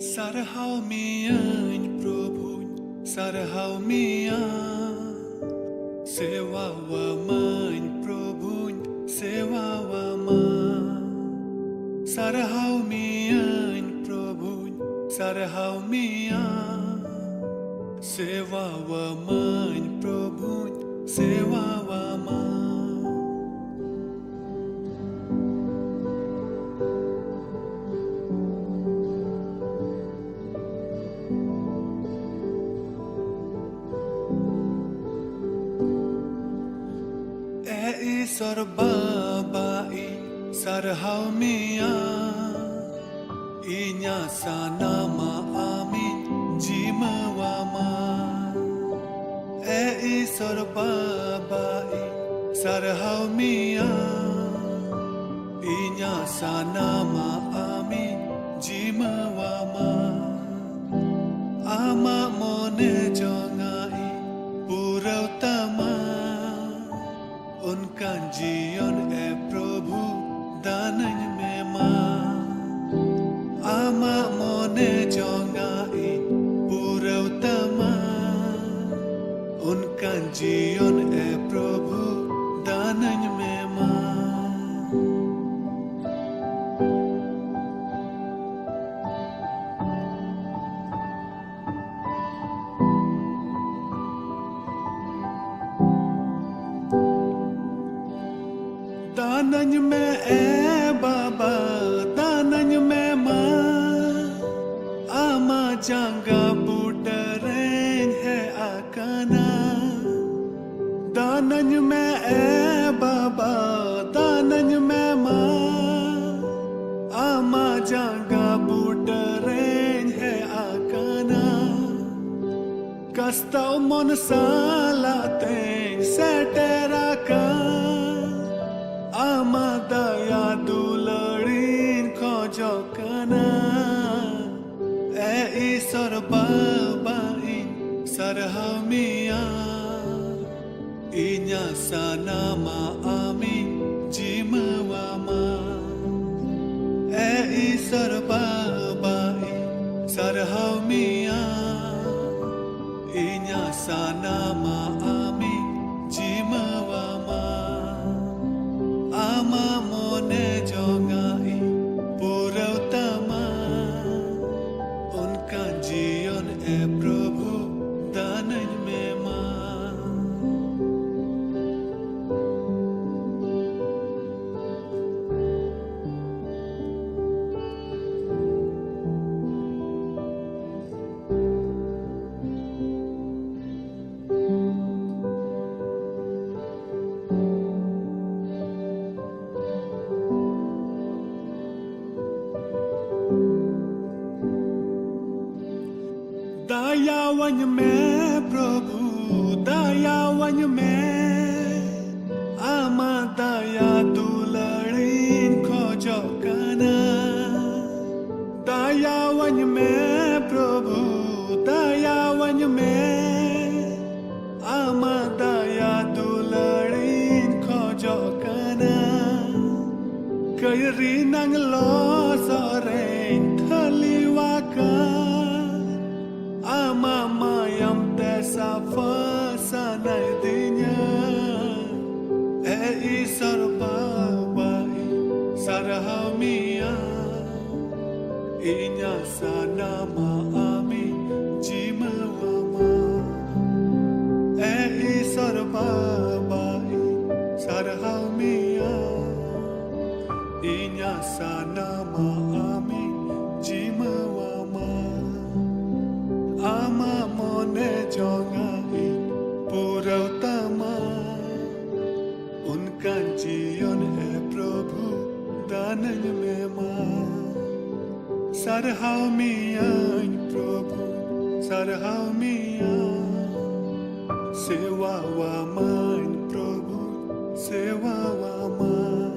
Sarhau mian Prabhu, sarhau mian Sewa wa man Prabhu, sewa wa man Sarhau mian Prabhu, sarhau mian Sewa wa man Prabhu, sewa wa man Sorbabai sarhau mian Inya sanama amin jimawama sorbabai sarhau mian Inya sanama amin jimawama Ama mone jongai purau tama उनका जीवन है प्रभु दानन में मां आमा मोने जोंगाई पुरौतमा उनका जीवन है प्रभु दानन में मां दानन में बाबा दानन में मां आमा जांगा बुटरें है आकाना दानन में बाबा दानन में मां आमा जांगा बुटरें है आकाना कस्ताव मन सालाते सेटेरा का Ama daya dularin kojokana isor babain sarhau mian Inya sanama amin jimawama isor babain sarhau mian Inya sanama amin jimawama Ama mone jongai purautama Unka जीवन है प्रभु दानन में मां दयावन में प्रभु दयावन में आमा दया दुलड़ीन खोजो कना दयावन में प्रभु दयावन में आमा दया दुलड़ीन खोजो कना कैरी नंग लो Soren थलीवाका Ama mayam tesa fasana dinya sorbabai sarhau mian Inya sanama amin jimawama sorbabai sarhau mian Inya sanama amin jimawama Ama mone jongai purautama Unka जीवन है प्रभु दानन में मां Sarhau mian प्रभु sarhau mian Sewa wa man प्रभु sewa wa man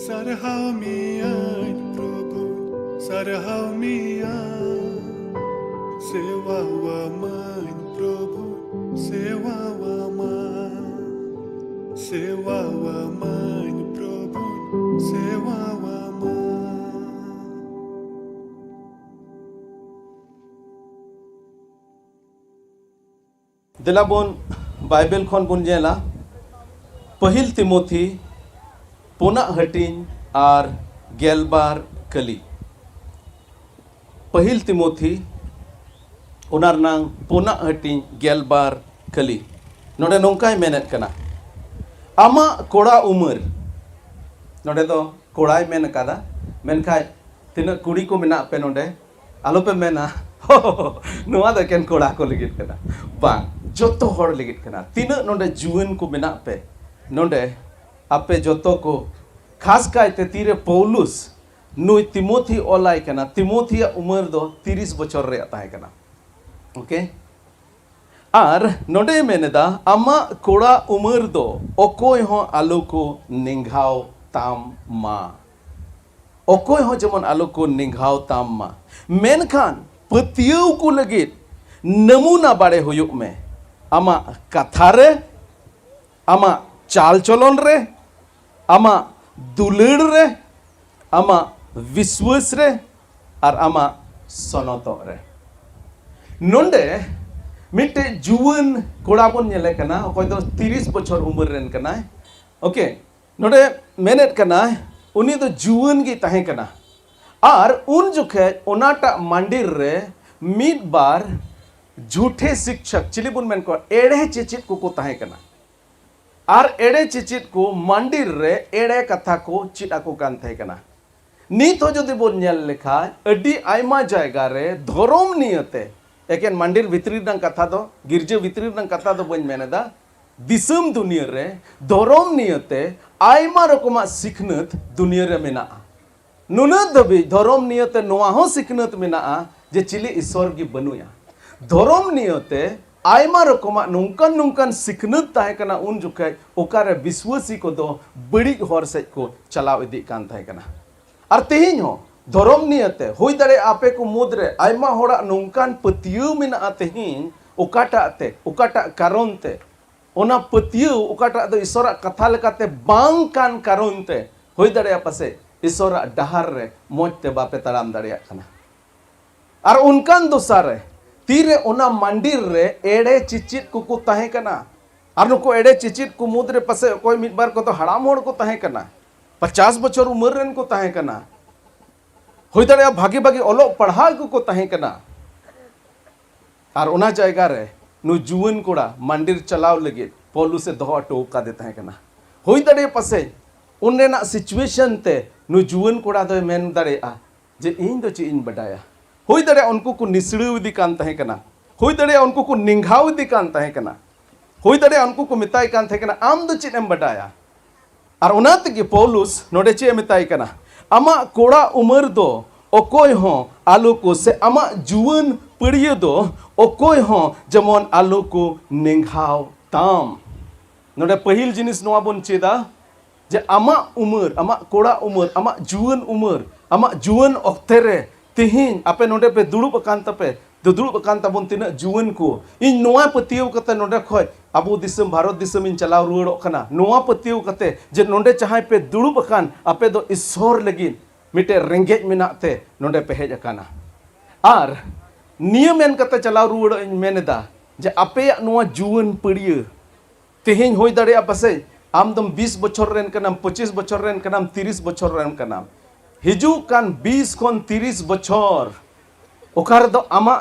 Sarhau mian प्रभु sarhau mian Sewa wa man Prabhu, sewa wa man Prabhu, sewa wa man देलाबोन Bible खन बोन जेला पहिल तिमोथी पोना हटिन आर गेलबार कली पहिल तिमोथी ओनार नांग पोना हटिन गेलबार कली नोडे नोंकाय मेनेत कना आमा कोड़ा उमर नोडे दो कोड़ाय मेन कादा मेनखाय तिना कुड़ी को मेना पे नोडे आलो पे मेना नुआ द केन कोड़ा को लिगित कना बांग जोतो हर लिगित कना तिना नोडे जुवन को मेना पे नोडे आपे जोतो को खास कायते तीरे पौलुस नुई तिमोथी ओलाय कना तिमोथी उमर दो 30 बछर रे ताहे कना ओके आर नोडे मेनेदा आमा कोड़ा उमर दो ओकोय हो आलो को निंघाव ताम मा ओकोय हो जमन आलो को निंघाव ताम मा मेनखान पतियव को लगित नमूना बाड़े हुयुक में आमा कथा रे आमा चाल चलन रे आमा दुलड़ रे आमा विश्वास रे और आमा सनतो रे नोंडे मिट्टे जुवन कोड़ा बन नेले कना ओकोय दो 30 बछर उम्र रेन कना ओके नोंडे मेनेट कना उनी दो जुवन गी ताहे कना और उन जुखे ओनाटा मंदिर रे मिद बार झूठे शिक्षक चिली बुन मेन को एड़े चिचित को ताहे कना और एड़े चिचित को मंदिर रे एड़े कथा को चिटा को कान ताहे कना नीत हो जदि बोन नेल लेखा अडी आयमा जायगा रे धर्म नियते एकेन मंदिर भितरी रंग कथा दो गिरजे भितरी रंग कथा दो बन मेनेदा दिसम दुनिया रे धर्म नियते आयमा रकमा सिखनत दुनिया रे मेना नुनत दबी धर्म नियते नोआ हो सिखनत मेना जे चिली ईश्वर की बनुया धर्म नियते आयमा रकमा नुंकन नुंकन सिखनत ताहे कना उन जुखे ओकारे विश्वासी को दो बड़ी हर से को चलाव इदी कान ताहे कना और तेहिन हो धर्म नियते होई दरे आपे को मुद्रे आयमा होड़ा नुंकन पतियु मेना तेहिन ओकाटा कारण ते ओना पतियु ओकाटा दो ईश्वर कथा लेकाते बांग कान कारण ते होई दरे पासे ईश्वर डहार रे मोजते बापे ताराम दाड़िया कना और उनकान दोसारे तीरे ओना मंदिर रे एड़े चिचित को ताहे कना और नुको एड़े चिचित को मुद्रे पासे कोई मिद बार को तो हड़ाम होड़ को ताहे कना 50 बछर उम्र रेन को ताहे कना होई दड़े भागी भागी ओलो पढ़ा को ताहे कना और ओना जायगा रे नु जुवन कोड़ा मंदिर चलाव लगे पोलू से दोह टो का देता है कना होई दड़े पासे उनरेना सिचुएशन ते नु जुवन कोड़ा दो मेन दड़े जे इन दो ची इन बडाया होई दड़े उनको को निसड़ू इदी कान ताहे कना होई दड़े उनको को निंघाव इदी कान ताहे कना होई दड़े उनको को मिताई कान ताहे कना आम दो ची एम बडाया और उनात की पौलुस नोडे ची मिताई कना आमा कोड़ा उमर दो ओकोय हो आलू को से आमा जुवन पड़िए दो ओकोय हो जमन आलू को निंघाव ताम नोडे पहिल जिनिस नोआ बोन चेदा जे आमा उमर आमा कोड़ा उमर आमा जुवन ओक्ते रे तिहिन आपे नोडे पे दुड़ुब कान तपे दुड़ुब कान तबन तिना जुवन को इन नोआ पतियव कते नोडे खय आबो दिसम भारत दिसम इन चलाव रुवाड़ो कना नोआ पतियव कते जे नोडे चाहे पे दुड़ुब कान आपे दो ईश्वर लगिन मिटे रेंगेज मेनाते नोडे पे हेज अकाना आर नियम मेन कते चलाव रुवाड़ो इन मेनेदा जे आपे नोआ जुवन पड़िए तिहिन होय दाड़िया पासे आम दम 20 बछर रेन कनाम 25 बछर रेन कनाम 30 बछर रेन कनाम हिजू कान 20 खन 30 बछर ओकार दो आमा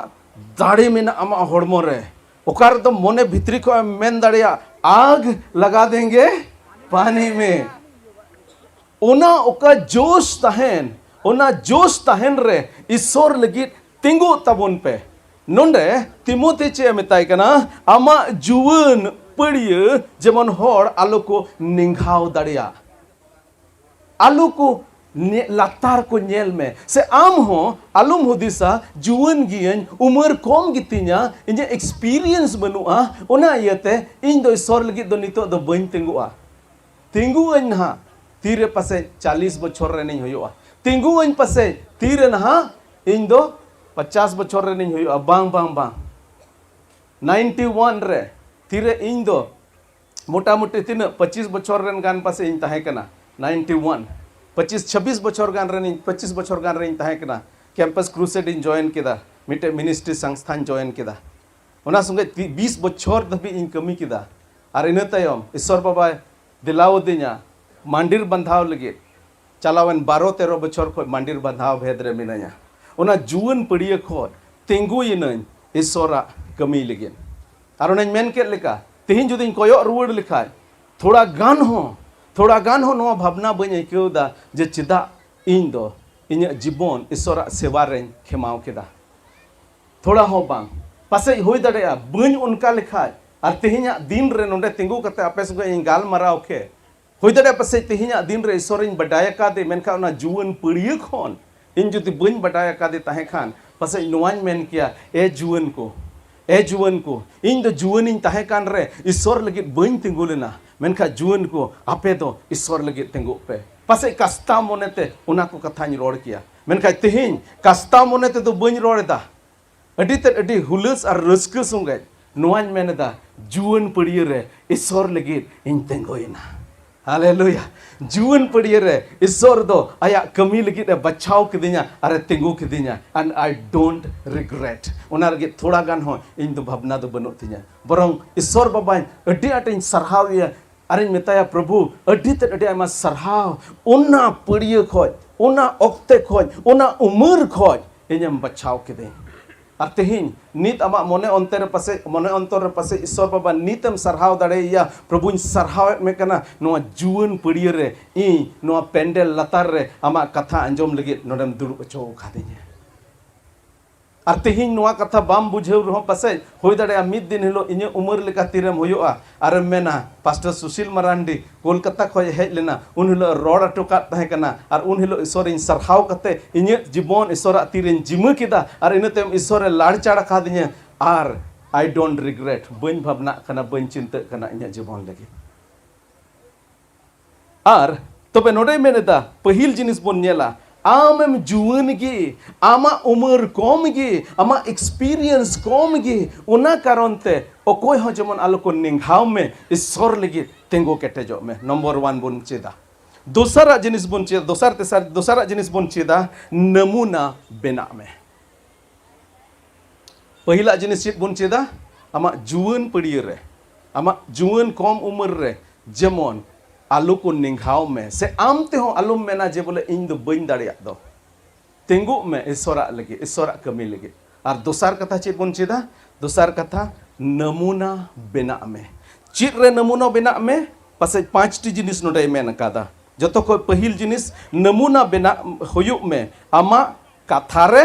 दाड़ी मेना आमा होड़मो रे ओकार दो मोने भितरी को मेन दाड़िया आग लगा देंगे पानी में ओना ओका जोश तहन रे ईश्वर लगी तिंगु तबुन पे नोंडे तिमोथी चे मिताई कना आमा जुवन पड़िए जेमन होड़ आलू को निंघाव दाड़िया आलू को लातार को नेल में से आम हो आलूम हुदिसा जुवन गियन उमर कम गितिnya इजे एक्सपीरियंस बनुआ ओना इयते इन दो ईश्वर लगी दो नितो दो बइन तिंगुअन हा तीरे पासे 40 बछर रे नहीं होयोआ तिंगुअन पासे तीरे नहा इन दो 50 बछर रे नहीं होयोआ बांग 91 रे तीरे इन दो मोटा मोटी तीन 25 बछर रेन गान पासे इन ताहे कना 91 25-26 बछर गान रे 25 बछर गान रे ताहे कना कैंपस क्रूसेड इन जॉइन केदा मिटे मिनिस्ट्री संस्थान join केदा Ona sungai 20 bocor tapi in kami kita. Ar ina tayom Isor Baba dilaw dinya mandir bandhaw lagi. Calawan 12-13 bocor khoj mandir bandhaw bhedre minanya. Ona juan padiya khoj tenggu inan Isora kami lagi. Ar onañ men ket leka tihin judin koyok ruwar lekhaj thoda gan ho noa bhabna bañ aikaw da je cheda ᱤᱧ ᱫᱚ ᱤᱧᱟᱹᱜ ᱡᱤᱵᱚᱱ ᱤᱥᱚᱨᱟᱜ ᱥᱮᱵᱟ ᱨᱮᱧ ᱠᱷᱮᱢᱟᱣ ᱠᱮᱫᱟ ᱛᱷᱚᱲᱟ ᱦᱚᱸ ᱵᱟᱝ ᱯᱟᱥᱮᱡ ᱦᱩᱭ ᱫᱟᱲᱮᱭᱟᱜᱼᱟ ᱵᱟᱹᱧ ᱚᱱᱠᱟ ᱞᱮᱠᱷᱟᱡ ᱟᱨ ᱛᱮᱦᱮᱧᱟᱜ ᱫᱤᱱ ᱨᱮ ᱱᱚᱰᱮ ᱛᱤᱸᱜᱩ ᱠᱟᱛᱮ ᱟᱯᱮ ᱥᱚᱸᱜᱮ ᱤᱧ ᱜᱟᱞᱢᱟᱨᱟᱣ ᱠᱮ ᱦᱩᱭ ᱫᱟᱲᱮᱭᱟᱜᱼᱟ ᱯᱟᱥᱮᱡ ᱛᱮᱦᱮᱧᱟᱜ ᱫᱤᱱ ᱨᱮ ᱤᱥᱚᱨᱤᱧ ᱵᱟᱰᱟᱭ ᱟᱠᱟᱫᱮ ᱢᱮᱱᱠᱷᱟᱱ ᱚᱱᱟ ᱡᱩᱣᱟᱹᱱ ᱯᱟᱹᱲᱤᱭᱟᱹ ᱠᱷᱚᱱ ᱤᱧ ᱡᱩᱫᱤ ᱵᱟᱹᱧ ᱵᱟᱰᱟᱭ ᱟᱠᱟᱫᱮ ᱛᱟᱦᱮᱸ ᱠᱷᱟᱱ ᱯᱟᱥᱮᱡ ᱱᱚᱣᱟᱧ ᱢᱮᱱ ᱠᱮᱭᱟ ᱡᱩᱣᱟᱹᱱ ᱠᱚ ᱤᱧ ᱫᱚ ᱡᱩᱣᱟᱹᱱᱤᱧ ᱛᱟᱦᱮᱸ ᱠᱟᱱ ᱨᱮ ᱤᱥᱚᱨ ᱞᱟᱹᱜᱤᱫ ᱵᱟᱹᱧ ᱛᱤᱸᱜᱩ ᱞᱮᱱᱟ ᱢᱮᱱᱠᱷᱟᱱ ᱡᱩᱣᱟᱹᱱ ᱠᱚ ᱟᱯᱮ ᱫᱚ ᱤᱥᱚᱨ ᱞᱟᱹᱜᱤᱫ ᱛᱤᱸᱜᱩᱜ ᱯᱮ ᱯᱟᱥᱮᱡ ᱠᱟᱥᱛᱟ ᱢᱚᱱᱮᱛᱮ ᱚᱱᱟ ᱠᱚ ᱠᱟᱛᱷᱟᱧ ᱨᱚᱲ ᱠᱮᱭᱟ ᱢᱮᱱᱠᱷᱟᱱ ᱛᱮᱦᱮᱧ ᱠᱟᱥᱛᱟ ᱢᱚᱱᱮ ᱛᱮᱫᱚ ᱵᱟᱹᱧ ᱨᱚᱲ ᱮᱫᱟ ᱟᱹᱰᱤ ᱦᱩᱞᱟᱹᱥ ᱟᱨ ᱨᱟᱹᱥᱠᱟᱹ ᱥᱚᱸᱜᱮ ᱱᱚᱣᱟᱧ ᱢᱮᱱ ᱮᱫᱟ ᱡᱩᱣᱟᱹᱱ ᱯᱟᱹᱲᱤᱭᱟᱹ ᱨᱮ ᱤᱥᱚᱨ ᱞᱟᱹᱜᱤᱫ ᱤᱧ ᱛᱤᱸᱜᱩᱭᱮᱱᱟ हालेलुया जुवन पड़िए रे ईश्वर दो आया कमी लगित बचाव किदिया अरे तिंगु किदिया एंड आई डोंट रिग्रेट ओना लगित थोड़ा गान हो इन दो भावना दो बनो तिया बरং ईश्वर बाबा अड्डी आटिन सरहाव या अरे मेताया प्रभु अड्डी आमा सरहाव ओना पड़िए खोज ओना ओक्ते खोज ओना उमर खोज इन्हें बचाव किदे আর তেহিন নিত আমা মনে অন্তরে পাশে ঈশ্বর বাবা নিতম সারহাও দাড়েয়া প্রভুñ সারহাও মেকানা নোয়া জুয়ান পড়িয়ে রে ই নোয়া পেন্ডেল লাতার রে আমা কথা আঞ্জম লাগি নডেম দুড়ুব চো খাদিña আর তেহিন নোয়া কথা বাম বুঝেও রহ পাশে হই দাড়েয়া মিদ দিন হলো ইᱧ উমর লেকা তিরেম হইওয়া আর মেনা পাস্टर সুশীল মারান্ডি কলকাতা খয় হেজ লেনা উন হলো রড আটকা তাহে কানা আর উন হলো ঈশ্বর ইñ সারহাও কাতে ইᱧ জীবন ঈশ্বরাᱜ তিরেন জিমা কিদা আর ইনতেম ঈশ্বরে লাড় চাড়া খাদিña আর আই ডোন্ট রিগ্রেট বইন ভাবনা কানা বইন চিন্তা কানা ইᱧ জীবন লাগি আর তবে নোডে মেনেদা पहिल জিনিস বন নেলা आमेम जुवन गे आमा उमर कम गे आमा एक्सपीरियंस कम गे उना कारण ते ओकोय हो जमन आलो को निंघाव में ईश्वर लगी तेंगो केटेजो में नंबर 1 बन चेदा दोसरा जिनिस बन चेदा दोसरा जिनिस बन चेदा नमूना बेना में पहिला जिनिस चेद बन चेदा आमा जुवन पड़िए रे आमा जुवन कम उमर रे जेमन आलू को निंघाव में से आम ते हो आलू मेना जे बोले इन दो बइन दाड़िया दो तेंगु में ईश्वरा कमी लगे और दोसार कथा चेद बन चेदा दोसार कथा नमूना बेना में चेद रे नमूना बेना में पासे 5 टी जिनिस नोडे मेन कादा जतो को पहिल जिनिस नमूना बेना होयुक में आमा कथा रे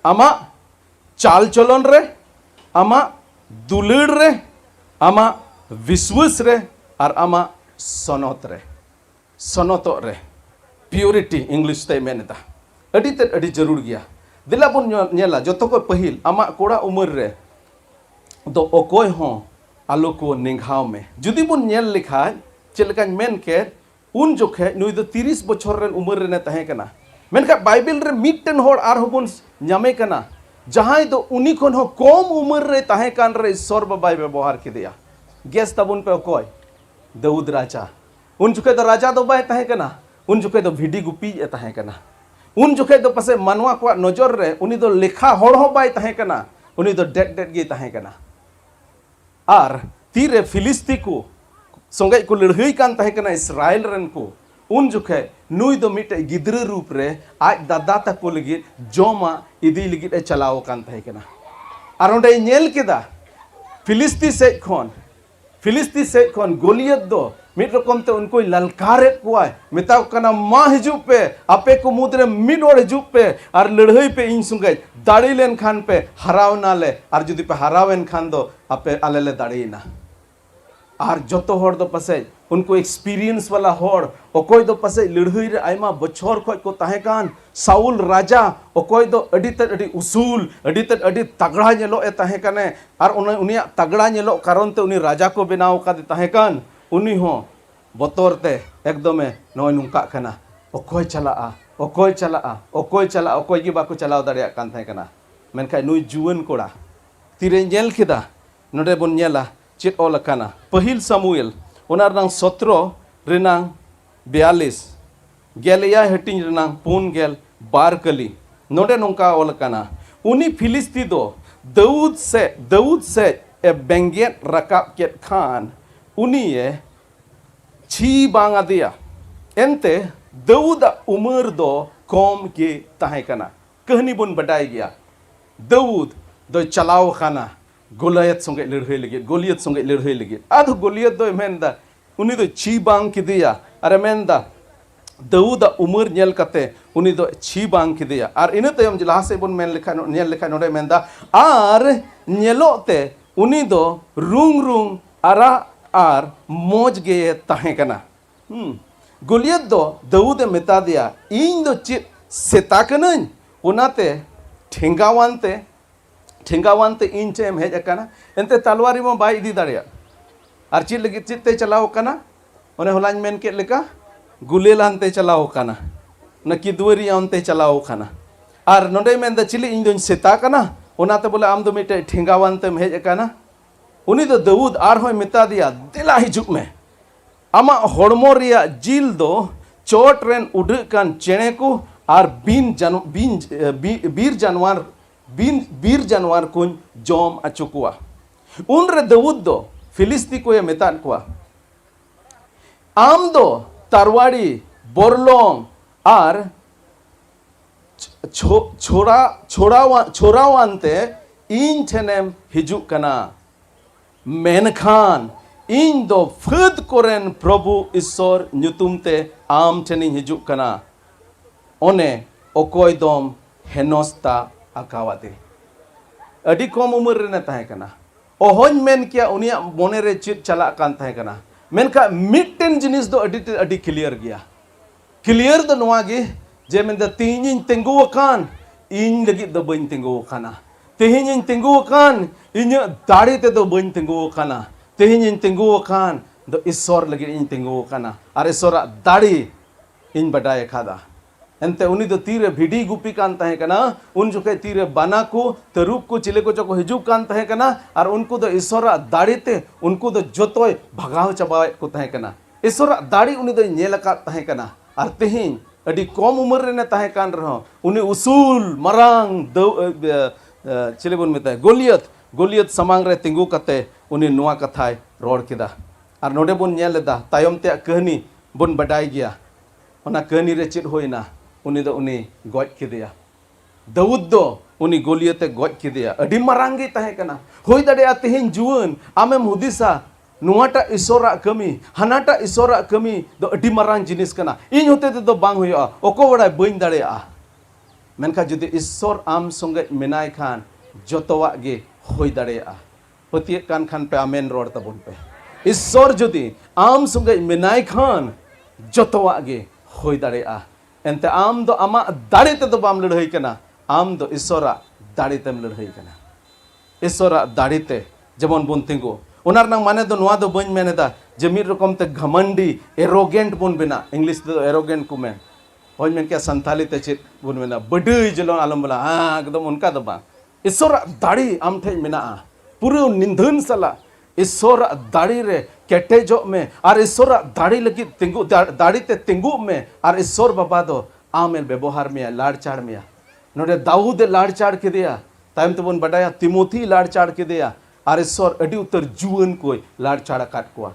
आमा चाल चलन रे आमा दुलड़ रे आमा विश्वास रे और आमा सनत रे प्योरिटी इंग्लिश ते मेनदा अड़ी जरूर गया दिला बन नेला जतो को पहिल आमा कोड़ा उमर रे दो ओकोय हो आलो को निंघाव में जुदी बन नेल लिखा चेलका मेन के उन जोखे नुई दो 30 बछर रेन उमर रे ने तहे कना मेनका बाइबल रे मिटन होड़ आर होबन ᱧᱟᱢᱮ कना जहां दो उनी कोन हो कम उमर रे तहे कान रे ईश्वर बाबाई व्यवहार किदिया गेस तबुन पे ओकोय दाऊद राजा उन जुखे दो राजा दो बाय तहे कना उन जुखे दो भिडी गुपी तहे कना उन जुखे दो पासे मानवा को नजर रे उनी दो लेखा होड़ हो बाय तहे कना उनी दो डेट गे तहे कना आर तीरे फिलिस्ती को संगे को लड़हई कान तहे कना इस्राएल रन को उन जुखे नुई दो मिटे गिद्र रूप रे आज दादा तक लगी जोमा इदी लगी चलाओ कान तहे कना आर ओंडे नेल केदा फिलिस्ती से खन गोलियत दो मिट रकम ते उनको ललकारे कुआ मेता कना मा हिजु पे आपे को मुद्रे मिड और हिजु पे और लड़हई पे इन सुंगे दाड़ी लेन खान पे हराव ना ले और जुदी पे हरावेन खान दो आपे आले ले दाड़ी ना और जतो होड़ दो पसे उनको एक्सपीरियंस वाला होड़ ओकोय दो पसे लड़हई रे आयमा बछर खोज को ताहे कान साउल राजा ओकोय दो अडी उसूल अडी तगड़ा नेलो ए ताहे काने और उनिया तगड़ा नेलो कारण ते उनी राजा को बनाव का ताहे कान उनी हो बतौर ते एकदम नय नुका कना ओकोय गी बाको चलाव दाड़िया कान ताहे कना मेनखा नुई जुवन कोड़ा तीरे नेल केदा नोडे बन नेला चेत ऑल काना पहिल सामुएल ओनार नां 17 रेनां 42 गेलया हटिंग रेनां 4 गेल 12 कली नोडे नोंका ऑल काना उनी फिलिस्ती दो Daud se e benget rakap ket khan uni e chi bang adia ente Daud umur do kom ke tahe kana kahani bun badai gya Daud do chalao khana Goliath songe lerhoi lagi Goliath songe lerhoi lagi adu Goliath do menda uni do chi bang kidia are menda Daud umur nyel kate uni do chi bang kidia ar ina tayom jilase bun men lekha nyel lekha node menda ar nyelote uni do rung ara ar moj ge tahe kana Goliath do Daud e meta dia इन do chit seta kanañ unate ठेंगावानते इन चेम हेज अकाना एंते तलवारी में by इदी दाड़िया are चीज लगी चित्ते चलाओ कना ओने होलाñ मेन के लेका गुलेलानते चलाओ कना न किदुवरी आनते चलाओ कना आर नोडे मेन द चिली इन दोन सेता कना ओनाते बोले आम दो मिटे ठेंगावानते हेज अकाना उनी दो दाऊद आर होय मेता दिया दिला हिजुक में आमा होड़मो रिया जिल दो चोट रेन उड़ कान चेणे को आर बीर जानवर कुन जोम अचुकुआ उन रे दाऊद दो फिलिस्ती को ये मेतान कुआ आम दो तरवाड़ी बोरलोंग आर छोड़ावानते इन ठेनेम हिजुक कना मेनखान इन दो फद कोरेन प्रभु ईश्वर ᱧᱩᱛᱩᱢते आम ठेनी हिजुक कना ओने ओकोय दोम हेनोस्ता अकावादे अडी कम उम्र रे ताहे कना ओहोñ मेन किया उनिया मोने रे चित चला कान ताहे कना मेनका मिटन जिनिस दो अडी क्लियर गया क्लियर दो नोवा गे जे मेन द तीनिन तेंगु कान इन लगी दो बइन तेंगु काना तेहिनिन तेंगु कान इन दाड़ी ते दो बइन तेंगु काना तेहिनिन तेंगु कान दो ईश्वर लगी इन तेंगु काना अरे ईश्वर दाड़ी इन बडाय खादा एंते उनी दो तीरे भिडी गुपी कान ताहे कना उन जोके तीरे बाना को तरुप को चिले को जो हिजुक कान ताहे कना और उनको दो ईश्वर दाड़ीते उनको दो जोतोय भगाव चबावे को ताहे कना ईश्वर दाड़ी उनी दो नेल का ताहे कना और तेहिन अडी कम उम्र रे ताहे कान रहो उनी उसूल मरांग चिले बन मेता गोलियत समांग रे तिंगु कते उनी नुआ कथाय रोड किदा और नोडे बन नेल लेदा तायम ते कहनी बन बडाई गया ओना कहनी रे चित होइना उनी दो उनी गॉज किदिया दाऊद दो उनी गोलियते गॉज किदिया अडी मारांगी ताहे कना होय दाड़े तेहिन जुवन आमेम हुदिसा नुआटा ईश्वरा कमी हानाटा ईश्वरा कमी दो अडी मारांग जिनिस कना इन होते दो बांग होया ओको बड़ा बइन दाड़ेया मेनका जुदी ईश्वर आम संगे मेनाय खान जतवा गे होय दाड़ेया पतिये कान खान पे आमेन रोड तबन पे ईश्वर जुदी आम संगे मेनाय खान जतवा गे होय दाड़ेया एंते आम दो आमा दाड़ी ते दो बाम लड़हई कना आम दो ईश्वरा दाड़ी तेम लड़हई कना ईश्वरा दाड़ी ते जेमन बुन तिंगु ओनार नंग माने दो नुआ दो बइन मेनेदा जे मिद रकम ते घमंडी एरोगेंट बुन बिना इंग्लिश दो एरोगेंट को मेन होय मेन क्या संथाली ते चित बुन मेना बडई जलो आलम बोला हां एकदम उनका दो बा ईश्वरा दाड़ी आम ठे मेना पूरे निंदन सला ईश्वर दाड़ी रे केटेजो में और ईश्वर दाड़ी लगी तिंगु दाड़ी ते तिंगु में और ईश्वर बाबा दो आमेल व्यवहार में लाड़ चाड़ में नोडे दाऊद लाड़ चाड़ के दिया तायम तबन बडाया तिमोथी लाड़ चाड़ के दिया और ईश्वर अडी उतर जुवन को लाड़ चाड़ काट को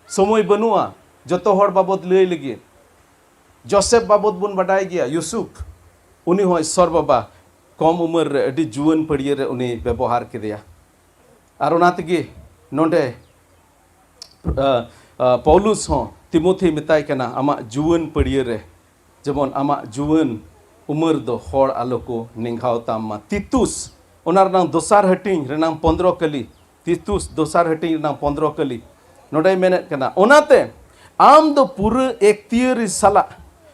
समय बनुआ जतो हर बाबत लई लगी जोसेफ बाबत बन बडाय गया यूसुफ उनी हो ईश्वर बाबा कम उम्र रे अडी जुवन पड़िए रे उनी व्यवहार के दिया और ओनातगी नोडे पौलुस हो तिमोथी मेताय कना आमा जुवन पड़िए रे जेमन आमा जुवन उम्र दो हर आलो को निंगाव तामा तीतुस ओनार नाम दोसार हटिंग रे नाम 15 कली तीतुस दोसार हटिंग रे नाम 15 कली नोडे मेने कना ओनाते आम दो पूरे एक तियरी सला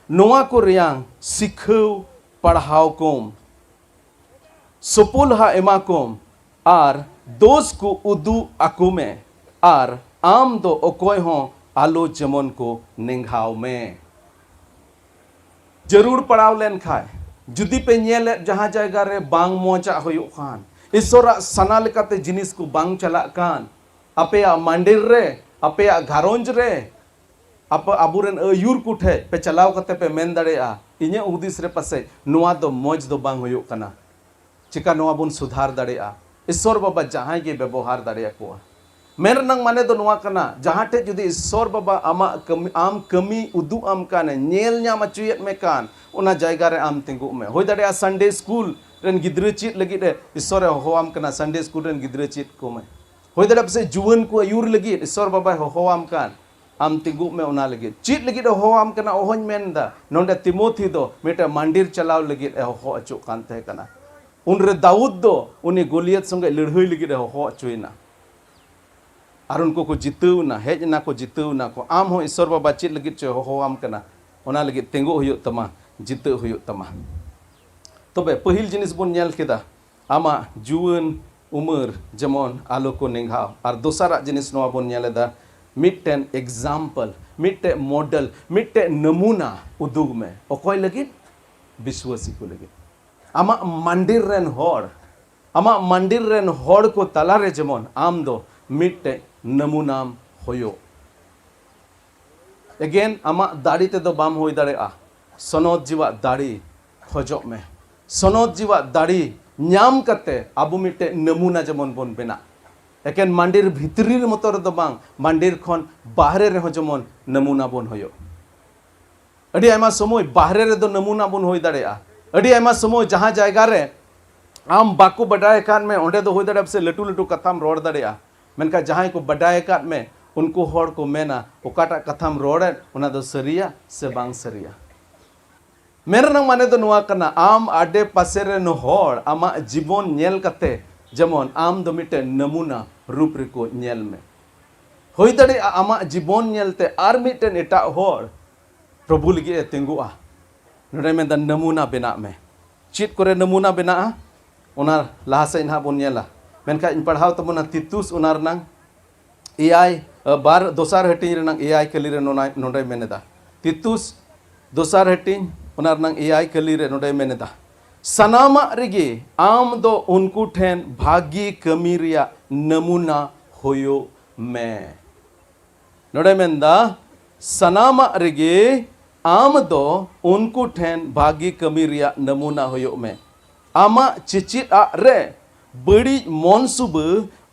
नोआ को रियांग सिखव पढ़ाव कोम सुपुल हा एमा कोम आर दोष को उदू आकू में आर आम दो ओकोय हो आलो जमन को निंगाव में जरूर पड़ाव लेन खाए जुदी पे नेल जहां जायगा रे बांग मोचा होयो खान ईश्वरा सना लेकाते जिनिस को बांग चला कान अपेया मंदिर रे अपेया घरोंज रे आप आबुरेन अयुर कुठे पे चलाव कते पे मेन दड़ेया इnye उदिस रे पासे नुआ दो मौज दो बांग होयो कना चिका नोआ बुन सुधार दाड़ेया ईश्वर बाबा जहां गे व्यवहार दाड़ेया को मेन रंग माने दो नोआ कना जहां टे जुदी ईश्वर बाबा आम कमी उदु आम काने नेल न्याम अचुयत में कान उना जायगा रे आम तिंगु में होय दाड़ेया संडे स्कूल रेन गिद्रे चीत लगी रे ईश्वर हो आम कना संडे स्कूल रेन गिद्रे चीत को में होय दाड़ेया से जुवन को अयुर लगी ईश्वर बाबा हो आम कान आम तिंगु में उना लगी चीत लगी हो आम कना ओहन मेनदा नोंडे तिमोथी दो मेटा मंदिर चलाव लगी हो अचु कान थे कना उनरे दाऊद दो उनी गोलियत संगे लड़हई लगी हो अचुइना और उनको को जितवना हेजना को जितवना को आम हो ईश्वर बाबा चीत लगी चे हो आम कना उना लगी तिंगु हुयो तमा जित हुयो तमा तबे पहिल जिनिस बन नेल केदा आमा जुवन उमर जेमन आलो को निंगाव और दोसरा जिनिस नोआ बन नेलेदा मिटन एग्जाम्पल मिटे मॉडल मिटे नमूना उदुग में अकोय लगी विश्वासी को लगी आमा मंदिर रेन होड़ को तलारे जेमन आम दो मिटे नमूनाम होयो अगेन आमा दाड़ी ते दो बाम होई दाड़ेया सनद जीवा दाड़ी खोजो में सनद जीवा दाड़ी न्याम कते आबु मिटे नमूना जेमन बन बेना एकेन मंदिर भितरी मतो दो बांग मंदिर खन बाहरे रे हो जेमन नमूना बन होयो अडी आयमा समय बाहरे रे दो नमूना बन होई दाड़ेया अडी आयमा समय जहां जायगा रे आम बाकू बडाय कान में ओंडे दो होई दाड़े से लटू लटू कथाम रोड दाड़ेया मेनका जहां को बडाय कान में उनको होड़ को मेना ओकाटा कथाम रोड़े उना दो सरिया से बांग सरिया मेरा माने दो नुआ कना आम आडे पासे रे न होड़ आमा जीवन नेल कते जेमन आम दो मिटे नमूना रूप रिको नेल में होई दाड़े आमा जीवन नेलते आर मिटेन एटा होड़ प्रभु लगे तिंगुआ नोडे में द नमूना बेना में चीत करे नमूना बेना उना लहा से इनहा बन नेला मेनका इन पढ़ाव तबना तितुस उनार नंग एआई बार दोसार हटिंग रे नंग एआई कली रे नोडे मेनेदा तितुस दोसार हटिंग उनार नंग एआई कली रे नोडे मेनेदा सनामा रेगे आम दो उनको ठेन भागी कमी रिया नमूना होयो में नोडे मेंदा सनामा रेगे आम दो उनको ठेन भागी कमी रिया नमूना होयो में आमा चिचित आ रे बड़ी मन सुब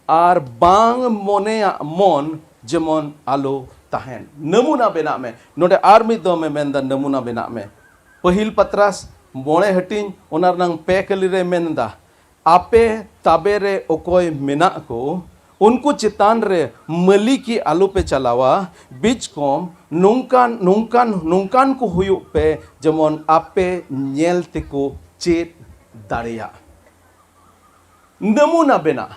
आर बांग मोनेया मन जेमन आलो ताहेन नमूना बेना में नोडे आर मी दो में मेंदा नमूना बेना में पहिल पत्रास मोणे हटिंग ओनार नंग पे कली रे मेंदा आपे ताबे रे ओकोय मेना को उनको चितान रे मली की आलू पे चलावा बीच कोम नुंकान को हुयो पे जेमन आपे नेल तिको चेत दाड़िया नमूना बेना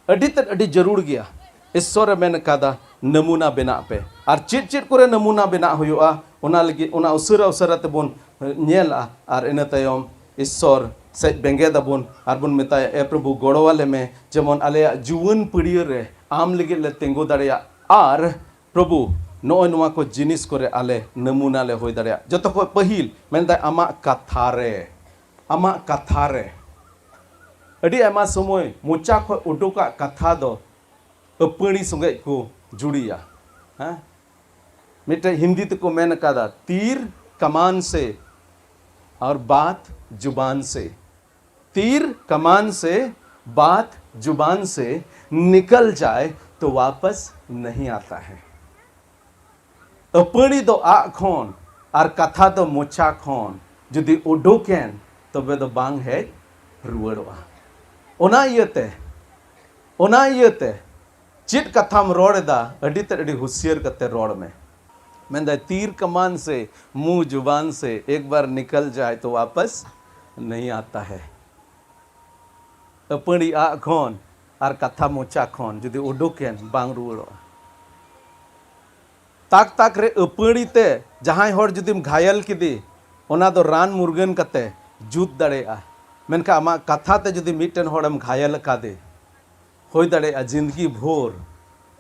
अडी जरूर गया ईश्वर मेन कादा नमूना बेना पे और चेत चेत करे नमूना बेना हुयोआ ओना लगी ओना उसरा तेबन नेला और इन तायम ईश्वर से बेंगे दाबन और बन मेताया ए प्रभु गड़वाले में जेमन आले जुवन पीढ़ी रे आम लगे ले तिंगु दाड़िया और प्रभु नोय नोआ को जिनिस करे आले नमूना ले होय दाड़िया जतो को पहिल मेनदा आमा कथा रे अडी आमा समय मोचा को उडुका कथा दो अपनी संगे को जुड़िया हां मिटे हिंदी तको मेन कादा तीर कमान से और बात जुबान से तीर कमान से बात जुबान से निकल जाए तो वापस नहीं आता है अपनी दो आ खोन और कथा दो मोचा खोन जुदी उडोकेन तबे दो बांग है रुवड़वा ओना इयते चिट कथाम रोड़दा अडी ते अडी हुसियर कते रोड़ में मेंदा तीर कमान से मुंह जुबान से एक बार निकल जाए तो वापस नहीं आता है अपनी आ खोन और कथा मोचा खोन जुदी उडुकेन बांग रुवड़ो ताक ताक रे अपनी ते जहां होड़ जुदीम घायल किदी ओना दो रान मुर्गन कते जुत दाड़ेया मेनका आमा कथा ते जुदी मिटन होड़म घायल कादे होय दाड़ेया जिंदगी भोर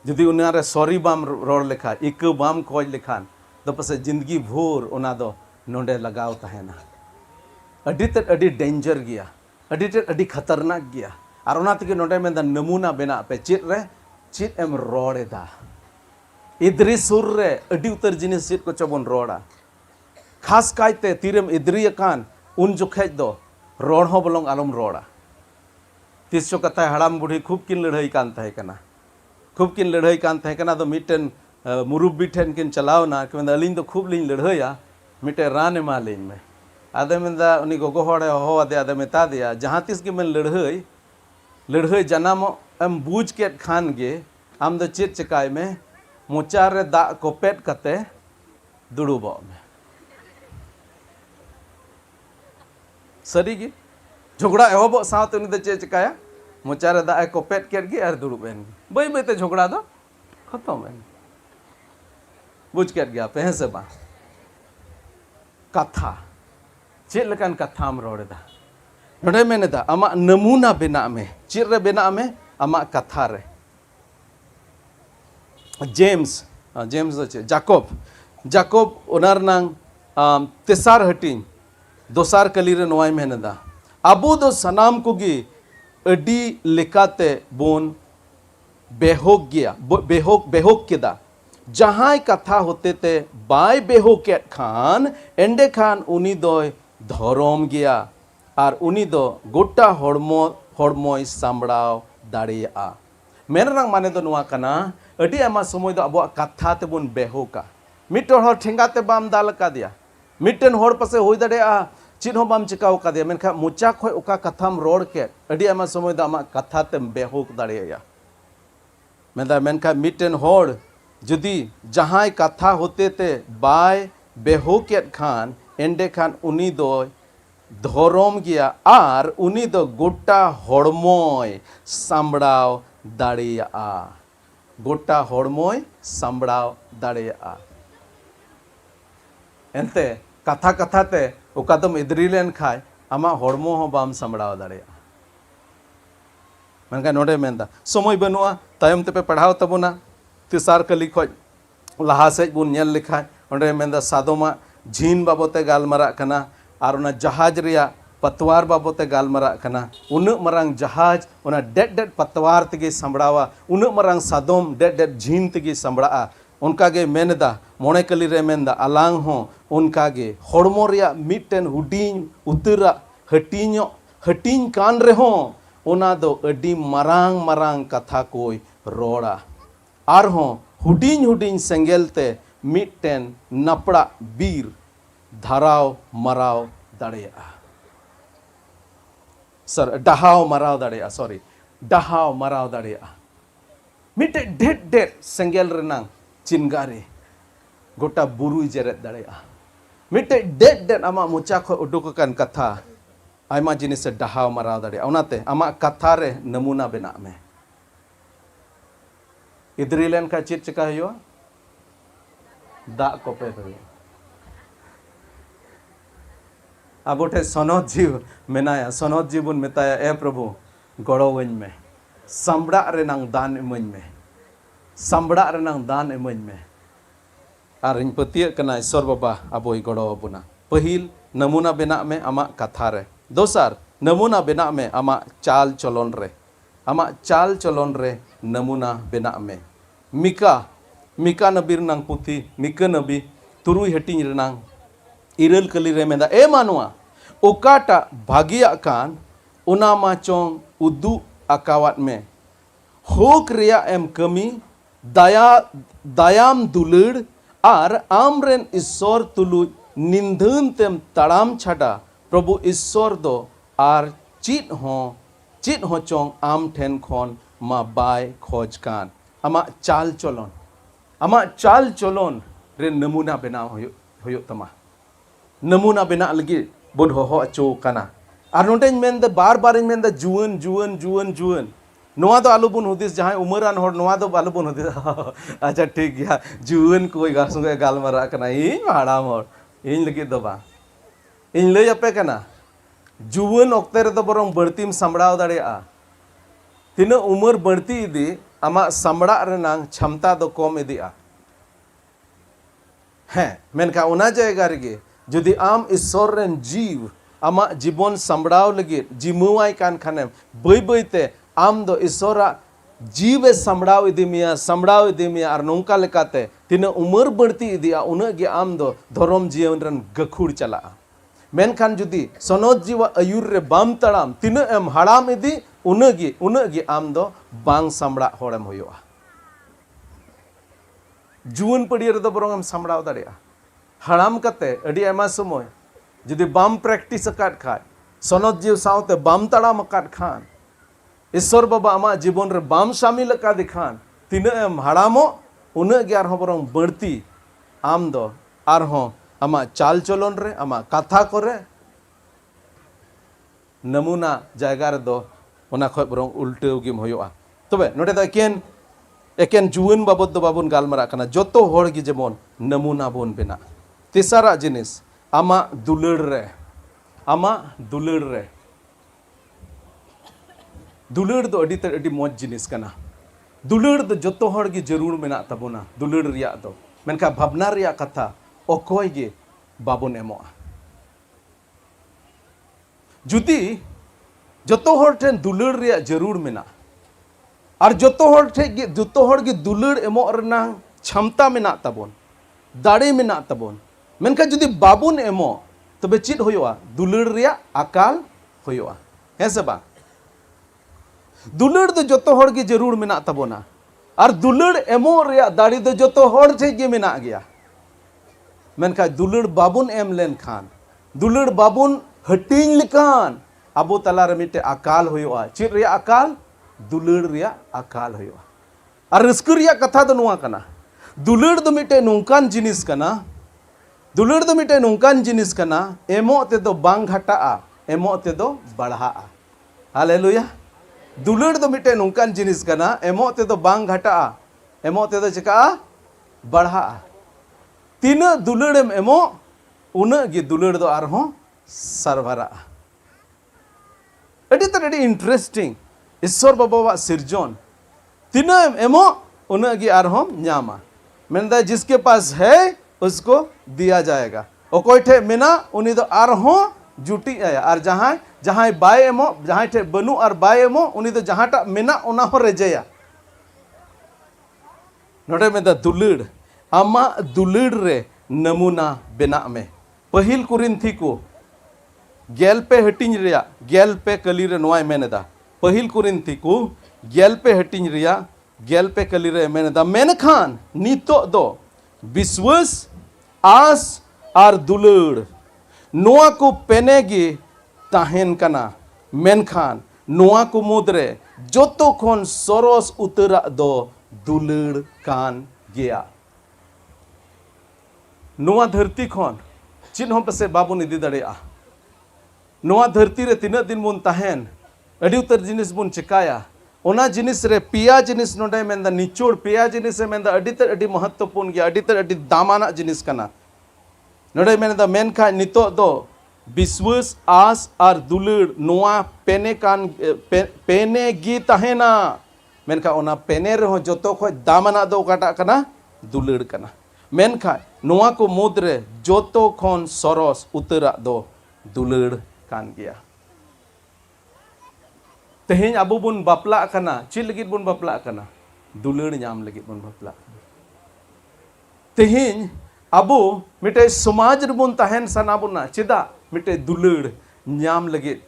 जुदी उनारे सॉरी बाम रोड़ लेखा इक बाम खोज लेखान तो पसे जिंदगी भोर उना दो नोंडे लगाव तहेना अडी डेंजर गया अडी खतरनाक गया और उना तके नोंडे में नमूना बेना पे चित एम रोड़ेदा इदरी सुर रे अडी उतर जिनिस चित को चबन रोड़ा खास कायते तीरम इदरी अकान उन जुखेज दो रोड़ हो बलोंग आलम रोड़ा तीस चो कथा हड़ाम बुढ़ी खूब किन लड़ाई कान तहे कना खूब किन लड़ाई कान तहे कना तो मिटन मुरुब्बी ठेन किन चलाव ना कि मैं अलिंग तो खूब लिंग लड़ाया मिटे रान एमा लिंग में आदे मेंदा उनी गोगो होड़े हो आदे आदे मेता दिया जहाँ तीस के मैं लड़ाई जनाम एम बूझ के खान गे आम दो चेत चकाय में मोचार रे दा को पेट कते दुड़ुबो में सरीगी झगड़ा एहबो साथ उनी दो चेत चकाया मोचार रे दा को पेट केट गे और दुड़ुब एन बई बई ते झगड़ा दो खत्म एन बुझ केट गया पे से बा कथा चेत लकान कथाम रोड़ेदा नोडे मेनेदा आमा नमूना बेना में चेत रे बेना में आमा कथा रे जेम्स दो चे जाकोब ओनार नांग तेसार हटिंग दोसार कली रे नोय मेनेदा अबू दो सनाम कोगी अडी लेकाते बोन बेहोक गया बेहोक केदा जहां कथा होते ते बाय बेहोक के खान एंडे खान उनी दोय धरम गया और उनी दो गोटा हड़मोय सामड़ाव दाड़ेया मेनरंग माने दो नुआ कना अडी आमा समय दो अब कथा तेबुन बेहोका मिटन हर ठेंगाते बाम दाल का दिया मिटन हर पासे होई दाड़ेया चिन हो बाम चिकाव का दिया मेनखा मुचा खय ओका कथाम रोड़ के अडी आमा समय दो आमा कथा तेम बेहोक दाड़ेया मेनदा मेनखा मिटन हर जुदी जहां कथा होते ते बाय बेहोकेट खान एंडे खान उनी दो धरम गया और उनी दो गोटा हड़मोय सामड़ाव दाड़ेया गोटा हड़मोय सामड़ाव दाड़ेया एनते कथा कथा ते ओकादम इदरी लेन खाय आमा हड़मो हो बाम सामड़ाव दाड़ेया मेनका नोडे मेनदा समय बनुआ तायम ते पे पढ़ाव तबुना तेसार कली खज लहा सेज बुन नेल लेखाय ओंडे मेनदा सादोमा झीन बाबते गालमारा कना और उना जहाज रिया पतवार बाबते गालमारा कना उन मरांग जहाज उना डेट डेट पतवार तेगे संबड़ावा उन मरांग सादोम डेट डेट झीन तेगे संबड़ा उनका गे मेनदा मोणे कली रे मेनदा अलांग हो उनका गे हड़मो रिया मिटन हुडिंग उतरा हटिंग कान रे हो उना दो अडी मरांग मरांग कथा कोई रोड़ा और हो हुडिंग सेंगेलते मिटन नपड़ा बीर धराव मराव दाड़ेया सर डहाव मराव दाड़ेया सॉरी डहाव मराव दाड़ेया मिटे ढेर ढेर सेंगेल रेनांग चिनगारे गोटा बुरु जेरेत दाड़ेया मिटे ढेर ढेर आमा मुचा खो उडुकन कथा आयमा जिनिस डहाव मराव दाड़ेया उनाते आमा कथा रे नमूना बेना में इदरी लेन का चेत चिका हुआ दा को पे अब उठे सनद जीव मेनाया सनद जीव बुन मेताया ए प्रभु गड़ो वइन में संबड़ा रेनांग दान इमन में संबड़ा रेनांग दान इमन में और इन पतिय कना ईश्वर बाबा अबोई गड़ो अबुना पहिल नमूना बेना में आमा कथा रे दोसार नमूना बेना में आमा चाल चलन रे नमूना बेना में मिका नबी रनांग पुथी मिका नबी तुरुई हटिंग रनांग इरल कली रे मेंदा ए मानुआ ओकाटा भागिया कान उना मा चोंग उदु अकावत में होक रिया एम कमी दायाम दुलड़ और आमरेन ईश्वर तुलु निंदन तेम तड़ाम छाड़ा प्रभु ईश्वर दो आर चित हो चोंग आम ठेन खोन मा बाय खोज कान आमा चाल चलन रे नमूना बनाव होयो तमा नमूना बना लगी बन हो अचो काना और नोटे मेनदा बार बार मेनदा जुवन नोआ दो आलू बुन हुदिस जहां उमरान होड़ नोआ दो आलू बुन हुदिस अच्छा ठीक गया जुवन कोई गाल संगे गालमारा कना इन हाड़ाम होड़ इन लगी दो बा इन लई अपे कना जुवन ओक्ते रे दो बरम बड़तीम संबड़ाव दाड़ेया तीना उमर बढ़ती इदी आमा संबड़ा रेनांग क्षमता दो कम इदिया हैं मेनका उना जायगा रेगे जुदी आम ईश्वर रेन जीव आमा जीवन संबड़ाव लगी जिमुवाई कान खाने बई बईते आम दो ईश्वरा जीव संबड़ाव इदिमिया और नौका लेकाते तीना उमर बढ़ती इदिया उना गे आम दो धर्म जीवन रन गखुड़ चला मेनखान जुदी सनोज जीवा अयुर रे बाम तड़ाम तीना एम हड़ाम इदी उनगी आम दो बांग सामड़ा होड़म होयोआ जुवन पड़िया रे दो बरंग एम सामड़ाव दाड़ेया हड़ाम कते अडी आयमा समय जुदी बाम प्रैक्टिस अकाद खाय सनोज जीव सावते बाम तड़ाम अकाद खान ईश्वर बाबा आमा जीवन रे बाम शामिल अकाद खान तीना एम हड़ामो उनगी आरहो बरंग बढ़ती आम दो आरहो आमा चाल चलन रे आमा कथा करे नमूना जायगा रे दो ओना खय बरंग उल्टे गिम होयोआ तबे नोडे दो एकेन जुवन बाबद दो बाबुन गालमारा कना जोतो होड़ गी जेमन नमूना बोन बेना तेसारा जिनिस आमा दुलड़ रे दुलड़ दो अडी मौज जिनिस कना दुलड़ दो जोतो होड़ गी जरूर मेना तबोना दुलड़ रिया दो मेनका भावना रिया कथा अकोय गे बाबुन एमोआ जुदी जोतो होड़ ठेन दुलड़ रिया जरूर मेना और जोतो होड़ गे दुलड़ एमो रनांग क्षमता मेना तबोन दाड़े मेना तबोन मेनका जुदी बाबुन एमो तबे चित होयोआ दुलड़ रिया अकाल होयोआ है से बा दुलड़ दो जोतो होड़ गे जरूर मेना तबोना और दुलड़ एमो रिया दाड़ी दो जोतो होड़ ठे गे मेना गया मेनका दुलड़ बाबुन एम लेन खान दुलड़ बाबुन हटिंग लिकान अबो तला रे मिटे अकाल होयोआ चित रिया अकाल दुलड़ रिया अकाल होयोआ और रस्क रिया कथा दो नुआ कना दुलड़ दो मिटे नोंकान जिनिस कना दुलड़ दो मिटे नोंकान जिनिस कना एमो ते दो बांग घटाआ एमो ते दो बढ़ाआ हालेलुया दुलड़ दो मिटे नोंकान जिनिस कना एमो ते दो बांग घटाआ एमो ते दो चिका बढ़ाआ तीना दुलड़ेम एमो उना गे दुलड़ दो आरहो सरभरा अडी इंटरेस्टिंग ईश्वर बाबा सिरजन तीना एमो उना गे आरहो न्यामा मेनदा जिसके पास है उसको दिया जाएगा ओकोय ठे मेना उनी दो आरहो जुटी आया और जहां बाय एमो जहां ठे बनु और बाय एमो उनी दो जहांटा मेना ओना हो रेजेया नोडे मेदा दुलड़ आमा दुलड़ रे नमूना बेना में पहिल कुरिन्थी को गेल पे हटिंग रिया गेल पे कली रे नोय मेनेदा पहिल कुरिन्थी को गेल पे हटिंग रिया गेल पे कली रे मेनेदा मेनखान नितो दो विश्वास आस और दुलड़ नोआ को पेनेगी ताहेन कना मेनखान नोआ को मुद्रे जोतो खोन सरस उतरा दो दुलड़ कान गया नोआ धरती खोन चिन्ह पसे बाबुन इदी दड़ेया नोआ धरती रे तीना दिन बुन ताहेन अडी उतर जिनिस बुन चिकाया ओना जिनिस रे पिया जिनिस नोडे मेंदा निचोड़ पिया जिनिस मेंदा अडी महत्वपूर्ण गया अडी दामाना जिनिस कना नोडे मेंदा मेनखा नितो दो विश्वास आस और दुलड़ नोआ पेने कान पेने गी ताहेना मेनखा ओना पेने रे हो जोतो खो दामाना दो काटा कना दुलड़ कना मेनखा नोआ को मुद्रे जोतो खोन सरस उतरा दो दुलड़ कान गया तेहें अबो बुन बापला कना चिल लगित बुन बापला कना दुलड़ नाम लगित बुन बापला तेहें अबो मिटे समाज रे बुन ताहेन सना बुना चिदा मिटे दुलड़ नाम लगित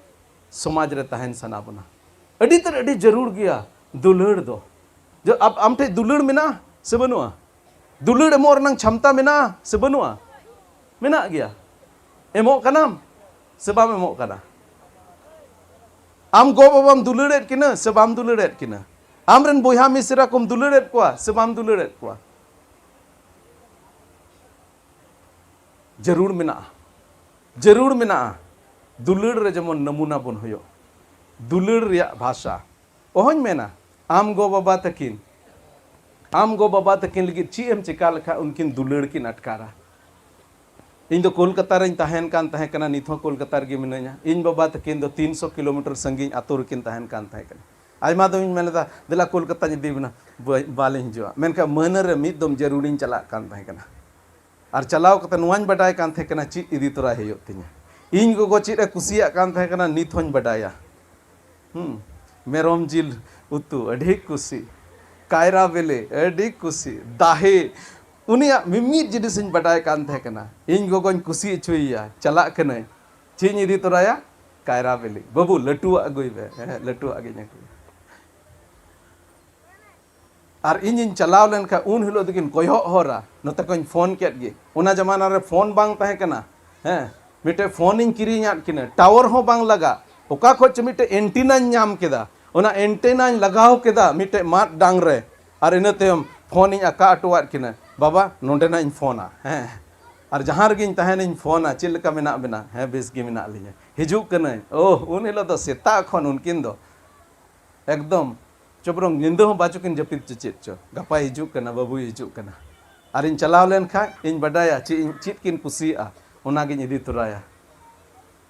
समाज रे ताहेन सना बुना अडी जरूर गया दुलड़ दो जो अब आमठे दुलड़ मेना से बनुआ दुलड़ एमो रनांग क्षमता मेना से बनुआ मेना गया एमो कनाम से बाम एमो कना आम गो बाबाम दुलड़ेत किना से बाम दुलड़ेत किना आमरेन बोहा मिसरा कुम दुलड़ेत कोआ से बाम दुलड़ेत कोआ जरूर मेना दुलड़ रे जेमन नमूना बन होयो दुलड़ रिया भाषा ओहन मेना आम गो बाबा तकिन लगी ची एम चिका लेखा उनकिन दुलड़ किन अटकारा इन दो कोलकाता रे तहन कान तहे कना निथो कोलकाता रे मिनाया इन बाबा तकिन दो 300 किलोमीटर संगीन आतो रकिन तहन कान तहे कना आयमा दो इन मेनदा देला कोलकाता जी दीबना बाले हिजुआ मेनका मन रे मिद दम जरूरीन चला कान तहे कना और चलाव कते नुआन बडाय कान तहे कना ची इदी तोरा हेयो तिnya इन गोगो ची रे कुसिया कान तहे कना निथोन बडाया मेरोम जिल उतु अढी कुसी कायरा बेले अडी कुसी दाहे उनिया मिमिद जिनिस इन बडाय कान तहे कना इन गोगोन कुसी चुइया चला कने चीज इदी तोराया कायरा बिली बाबू लटुआ अगुई बे लटुआ गिन अगुई और इन चलाव लेन का उन हिलो दिकिन कोयो होरा नते कोइन फोन केट गे उना जमाना रे फोन बांग तहे कना हैं मिटे फोन इन किरी याद किने टावर हो बांग लगा ओका खोच मिटे एंटीना नाम केदा उना एंटीना लगाव केदा मिटे मात डांग रे और इनते फोन इन अका अटवात किने बाबा नोंडे ना इन फोना हैं और जहाँ रगिन तहन इन फोना चिल का मेना बिना हैं बेस गे मेना लिया हिजू कने ओह उन हिलो दो सेता खन उनकिन दो एकदम चोबरंग निंदा हो बाचुकिन जपित चेत चो गपा हिजू कना बाबू हिजू कना और इन चलाव लेन खा इन बडाया चित किन कुसिया ओना गिन इदी तुराया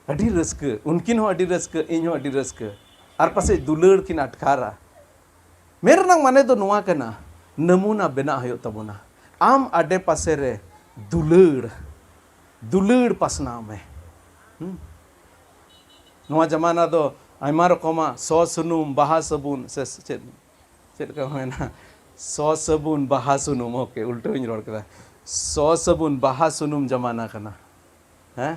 अडी रस्क उनकिन हो अडी रस्क इन हो अडी रस्क और पासे दुलड़ किन अटकारा मेरे नंग माने दो नुआ कना नमूना बेना हयो तबुना आम आडे पासे रे दुलड़ दुलड़ पासना में नुआ जमाना दो आयमा रकमा सौ सुनुम बहा सबुन से चेद का होना सौ सबुन बहा सुनुम ओके उल्टो इन रोड कदा सौ सबुन बहा सुनुम जमाना कना हैं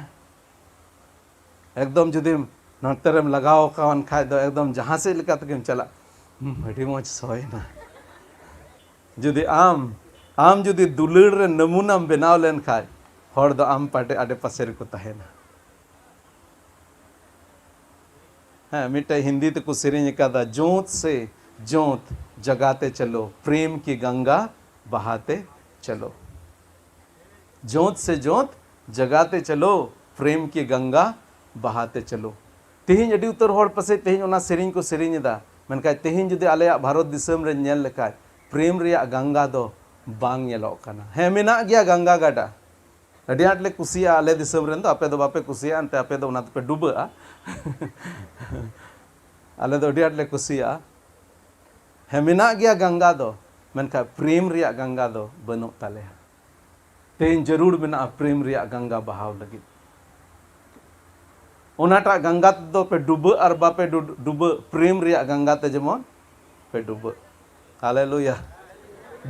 एकदम जुदी नतरम लगाओ कावन खाय दो एकदम जहां से लेका तक चला अड़ी मोच सोय ना जुदी आम जुदी दुलड़ रे नमूना बनाव लेन खाय हर दो आम पाटे आडे पासे रे को तहेना हाँ मिट्टे हिंदी तो कुछ सिरिंज का जोत से जोत जगाते चलो प्रेम की गंगा बहाते चलो जोत से जोत जगाते चलो प्रेम की गंगा बहाते चलो तेहिं अड़ी उतर होड़ पसे तेहिं ओना सिरिंज को सिरिंज दा मनका तेहिं जुदे आले भारत दिसम रे नेल लेका प्रेम रिया गंगा दो बांग नेलो कना हे मेना गया गंगा गाडा अड़ी आटले कुसिया आले दिसम रेन दो आपे दो बापे कुसिया अंते आपे दो ओना पे डुबा आले दो अड़ी आटले कुसिया हे मेना गया गंगा दो मनका प्रेम रिया गंगा दो बनो ताले तेहिं जरूर मेना प्रेम रिया गंगा बहाव लगी ओनाटा गंगा दो पे डुब और बापे डुब प्रेम रिया गंगा ते जेमन पे डुब हालेलुया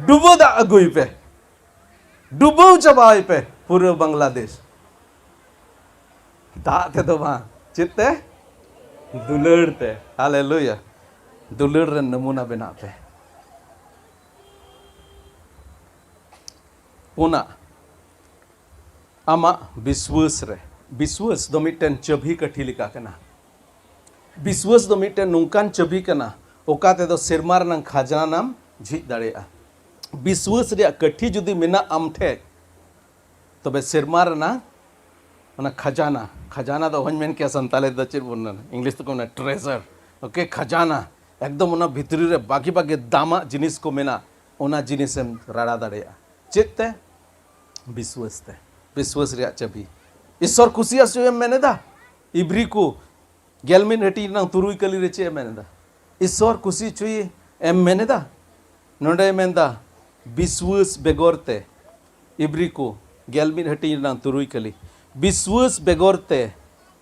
डुबो दा अगुई पे डुबो चबाई पे पूरे बांग्लादेश दाते तो वहां चित्ते दुलड़ते हालेलुया दुलड़ रे नमूना बना पे पुना आमा विश्वास रे विश्वास दो मिटन चबी कठी लिका कना विश्वास दो मिटन नुकान चबी कना ओका ते दो सिरमार नंग खजाना नाम झिज दाड़ेया विश्वास रे कठी जुदी मेना आमठे तबे सिरमार ना ओना खजाना खजाना दो हन मेन के संताले द चिर बोलना इंग्लिश तो कोना ट्रेजर ओके खजाना एकदम ओना भितरी रे बाकी बाकी दामा जिनिस को मेना ओना जिनिसम राड़ा दाड़ेया चित्ते विश्वास रे चबी ईश्वर खुशिया से मैंने दा इब्री को गेलमिन हटी ना तुरुई कली रे चे मैंने दा ईश्वर खुशी चुई एम मैंने दा नोडे मैंने दा विश्वास बेगोरते इब्री को गेलमिन हटी ना तुरुई कली विश्वास बेगोरते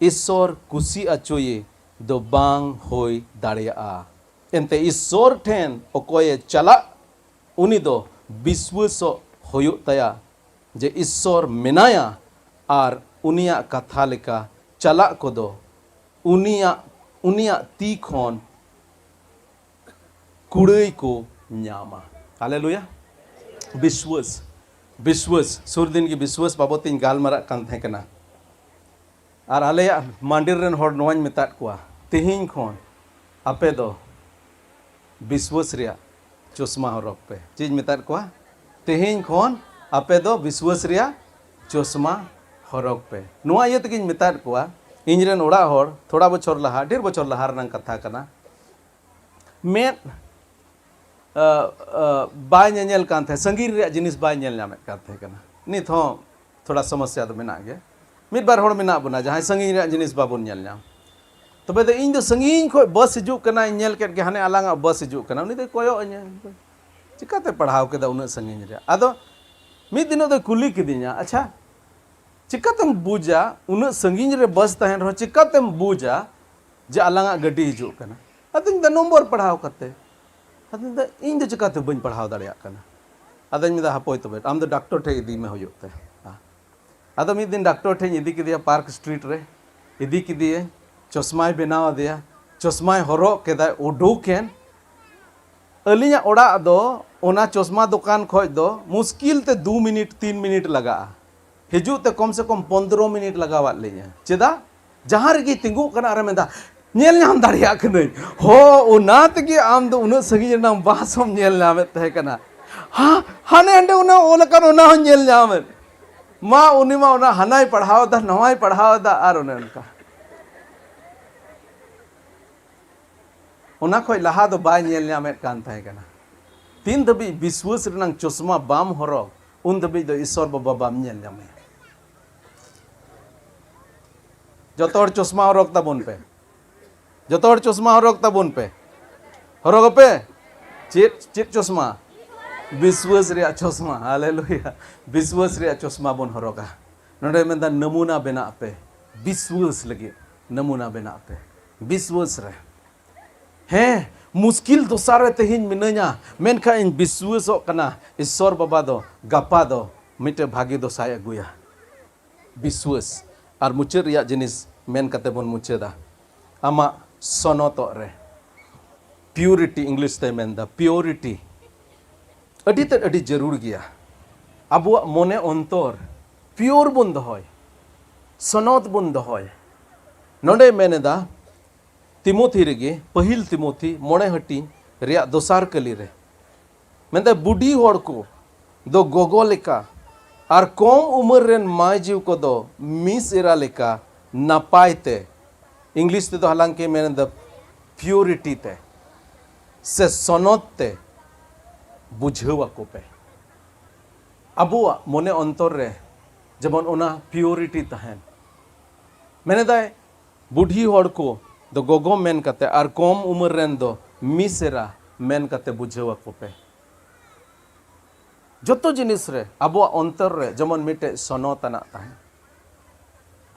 ईश्वर खुशी अचोये दो बांग होई दाड़िया एंते ईश्वर ठेन ओकोये चला उनी दो विश्वास होयो तया जे ईश्वर मेनाया आर उनिया कथा लेका चला को दो उनिया ती खन कुड़ई को न्यामा हालेलुया विश्वास सुरदिन की विश्वास बाबत इन गालमारा कान थे कना आर आलेया मांडिर रेन होड़ नोवाñ मेतात कोआ तेहिं खन आपे दो विश्वास रिया चश्मा हरक पे चीज मेतात कोआ तेहिं खन आपे दो विश्वास रिया चश्मा हरक पे नोआ ये तकिन मेतात कोआ इन रेन ओड़ा होड़ थोड़ा बछर लहा ढेर बछर लहा रनang कथा कना में बाय नेल कान थे संगीर रे जिनिस बाय नेल नामे कान थे कना नित हो थोड़ा समस्या तो मेना गे मिद बार होड़ मेना बना जहां संगीर रे जिनिस बाबुन नेल नाम तबे दो इन दो संगीन खो बस हिजू कना नेल केट गे हाने आलांगा बस हिजू कना उनी दो कोयो चिकाते पढ़ाव केदा उन संगीन रे आदो मिद दिनो दो कुली किदिया अच्छा चिकातेम बुझा उन संगीन रे बस तहन रहो चिकातेम बुझा जे आलांगा गड्डी हिजू कना अदिन द नंबर पढ़ाव करते अदिन द इन द चिकाते बन पढ़ाव दाड़िया कना अदिन मिदा हपोय तबे आम द डॉक्टर ठे इदी में होयोते आदो मिद दिन डॉक्टर ठे इदी किदिया पार्क स्ट्रीट रे इदी किदिए चश्माय बनाव दिया चश्माय हरक केदा उडुकेन अलिया ओड़ा दो ओना चश्मा दुकान खोज दो मुश्किल ते 2 मिनट 3 मिनट लगा हिजू ते कम से कम 15 मिनट लगावात लिया चेदा जहां रेगी तिंगु कना अरे मेदा नेल नाम दाड़िया कनै हो ओना तगे आम दो उना सगी नाम बासम नेल नामे तहे कना हा हाने अंडे उना ओलकन उना नेल नामे मा उनी मा उना हनाय पढ़ाव दा नवाय पढ़ाव दा आर उना उनका उना खोय लहा दो बाय नेल नामे कान तहे कना तीन दबी विश्वास रनang चश्मा बाम हरक उन दबी दो ईश्वर बाबा बाम नेल नामे जोतोड़ चश्मा हरक ताबुन पे जोतोड़ चश्मा हरक ताबुन पे हरक पे चित चित चश्मा विश्वास रे चश्मा हालेलुया विश्वास रे चश्मा बन हरका नोडे मेंदा नमूना बेना पे विश्वास लगे नमूना बेना पे विश्वास रे हे मुश्किल दोसारे तेहिन मिनanya मेनखा इन विश्वासो कना ईश्वर बाबा दो गपा दो मिटे भागी दो साय अगुया विश्वास और मुचाद रिया जिनिस मेन कते बन मुचादा आमा सनतो रे प्योरिटी इंग्लिश ते मेनदा प्योरिटी अडी ते अडी जरूर गया अबुआ मोने अंतर प्योर बन दहय सनत बन दहय नोडे मेनेदा तिमोथी रेगे पहिल तिमोथी मोणे हटी रिया दोसार कली रे मेंदा बुढ़ी होड़ को दो गोगो लेका और कम उम्र रेन माय जीव को दो मिस एरा लेका नापाय ते इंग्लिश ते तो हालांकि मैंने द प्योरिटी ते से सनत ते बुझेवा को पे अबुआ मोने अंतर रे जबन ओना प्योरिटी तहन मैंने दाय बुढ़ी होड़ को दो गोगो मेन कते और कम उम्र रेन दो मिस एरा मेन कते बुझेवा को पे जोतो जिनिस रे अबुआ अंतर रे जमन मिटे सनतना तहन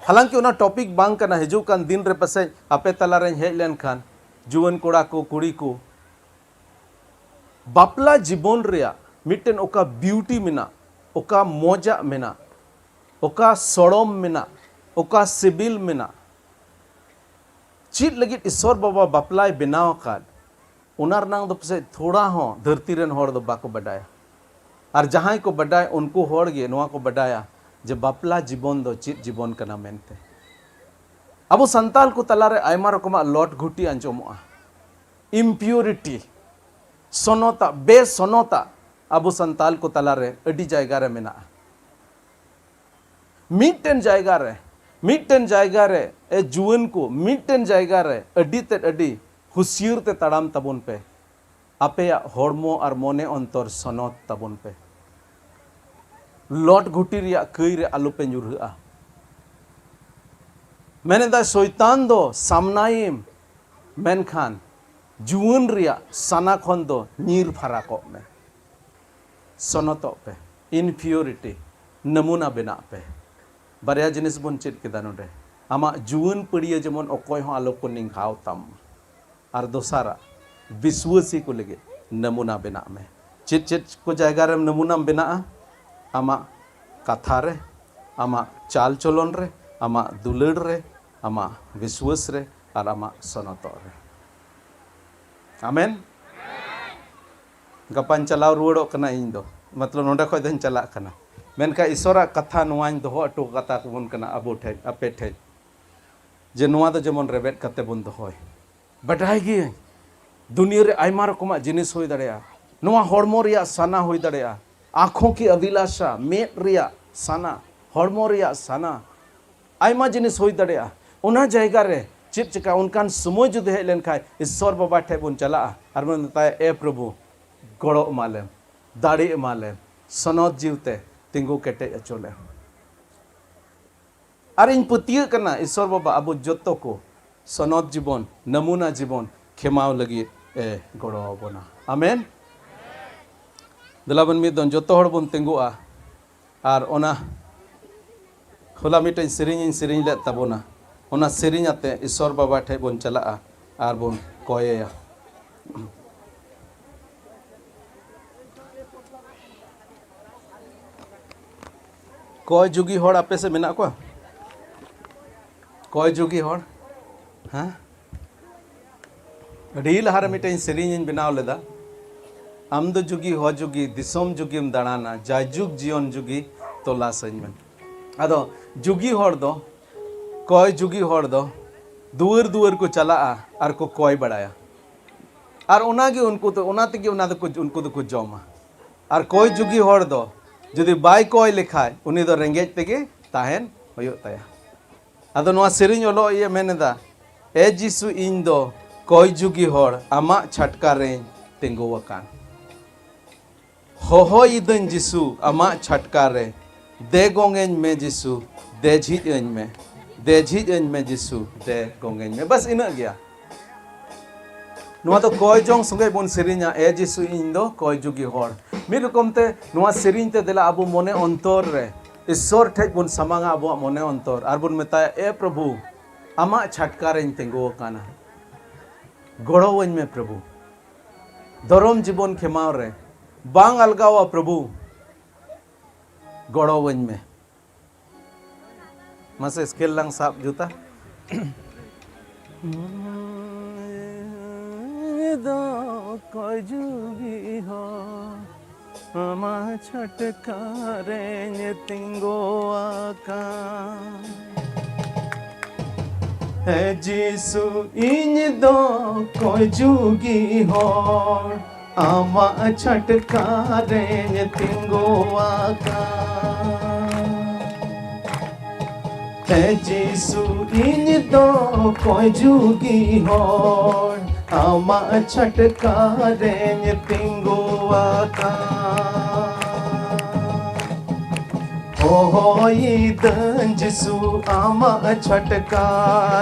हालांकि उना टॉपिक बांग कना हिजू कान दिन रे पसे आपे तला रे हेज लेन खान जुवन कोड़ा को कुड़ी को बापला जीवन रिया मिटेन ओका ब्यूटी मिना ओका मोजा मिना ओका सड़म मिना ओका सिबिल मिना चीज लगी ईश्वर बाबा बापलाय बनाव काद उनार नांग दो पसे थोड़ा हो धरती रेन होड़ दो बाको बडाया और जहां को बडाय उनको होड़ गे नोआ को बडाया जे बापला जीवन दो चीज जीवन कना मेनते अब संताल को तलारे आयमा रकमा लॉट घुटी अंजमोआ इम्प्योरिटी सनोता बेसनोता अब संताल को तलारे अडी जायगा रे मेना मिटन जायगा रे ए जुवन को मिटन जायगा रे अडी ते अडी हुसियर ते तड़ाम तबुन पे अपेया हड़मो और मोने अंतर सनत तबुन पे लॉट घुटी रिया कई रे आलू पे ᱧᱩᱨᱦᱟᱹᱜᱼᱟ मैंने दा शैतान दो सामनाइम मेनखान जुवन रिया साना खन दो नीर फराको में सनतो पे इनफ्योरिटी नमूना बेना पे बारिया जिनिस बन चेद केदा नोडे आमा जुवन पड़िया जेमन अकय हो आलो को निंघाव ताम और दोसारा विश्वासी को लगे नमूना बेना में चेद चेद को जायगा रे नमूना बेना आमा कथा रे आमा चाल चलन रे आमा दुलड़ रे आमा विश्वास रे और आमा सनतो रे आमेन गपान चलाव रुवाड़ो कना इन दो मतलब नोडे खय दन चला कना मेनका ईश्वरा कथा नुआन दो अटो कथा कोबन कना अबो ठे आपे ठे जे नुआ दो जेमन रेबेट कते बन दोहय बडाय गे दुनिया रे आयमा रकमा जिनिस होय दाड़ेया नुआ हड़मो रिया साना होय दाड़ेया आँखों की अभिलाषा मेट रिया साना हड़मो रिया साना आयमा जिनिस होय दाड़ेया उना जायगा रे चित चिका उनकान समय जुदे हेज लेन खाय ईश्वर बाबा ठे बन चला और मन ताय ए प्रभु गड़ो एमालेम दाड़ी एमालेम सनत जीवते तिंगु केटे अचोले और इन पतिय कना ईश्वर बाबा अब जोतो को सनत जीवन नमूना जीवन खेमाव लगी ए गड़ो बना आमेन दलाबन मी दोन जोतो हड़ बन तिंगुआ और ओना होला मिटे सेरिंग ले तबोना ओना सेरिंग आते ईश्वर बाबा ठे बन चला और बन कोयेया कोय जुगी होड़ आपे से मेना को कोई जुगी होड़ हाँ अड़ी लहार मिटे सेरिंग बनाव लेदा आम दो जुगी हो जुगी दिसोम जुगीम दाड़ाना जायजुग जीवन जुगी तलाश में अदो जुगी होड़ दो कोई जुगी होड़ दो दुआर दुआर को चला और को कोई बढ़ाया और उनागे उनको तो उना तक उना दो उनको तो कुछ जमा और कोई जुगी होड़ दो जुदी बाई कोई लिखाय उन्हीं दो रेंगेज तेगे ताहेन होयो ताया अदो नवा सेरिंग ओलो ये मैंने दा ए जिसु इन दो कोई जुगी होड़ आमा छटका रें तेंगो वकान हो इदन जिसु आमा छटका रे दे गोंगेन में जिसु दे झीजन में जिसु दे गोंगेन में बस इना गया नुआ तो कोई जोंग संगे बोन सेरिंगा ए जिसु इन दो कोई जुगी होड़ मिद रकम ते नुआ सेरिंग ते देला अबो मने अंतर रे ईश्वर ठेज बोन समांगा अबो मने अंतर आर बोन मेताया ए प्रभु आमा छटका रें तेंगो काना गड़ोवñ में प्रभु धर्म जीवन खेमाव रे बांग अलगावा प्रभु गड़ोवñ में मसे स्केल लंग साब जूता दो कोई जुगी हो आमा छटका रे तिंगो आका है जिसु इन दो कोई जुगी हो आमा छटका रे तिंगो आका है जिसु इन दो कोई जुगी हो आमा छटका रे तिंगो आका हो इदन जिसु आमा छटका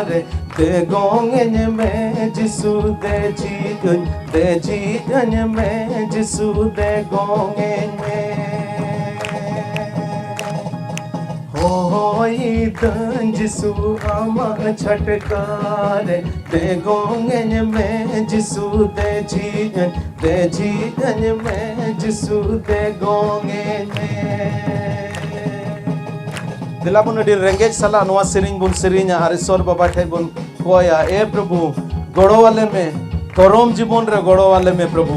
रे दे गोंगेन में जिसु दे जीजन में जिसु दे गोंगेन में हो इदन जिसु आमा छटका रे दे गोंगेन में जिसु दे जीजन में जिसु दे गोंगेन में दिला बुन अडी रेंगेज साला नवा सेरिंग बुन सेरिंगा और ईश्वर बाबा ठे बुन कोया ए प्रभु गड़ो वाले में धर्म जीवन रे गड़ो वाले में प्रभु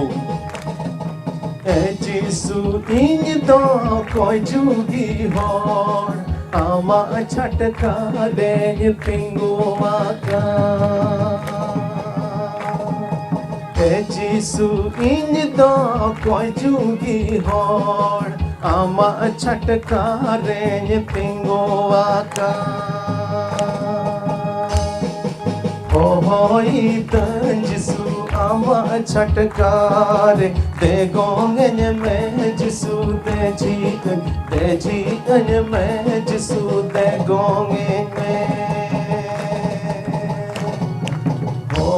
ए जिसु इन दो कोई जुगी होड़ आमा छटका रे तिंगो आका ए जिसु इन दो कोई जुगी होड़ आमा छटका रे तिंगो आका हो इदन जिसु आमा छटका रे दे गोंगेन में जिसु दे जीजन में जिसु दे गोंगेन में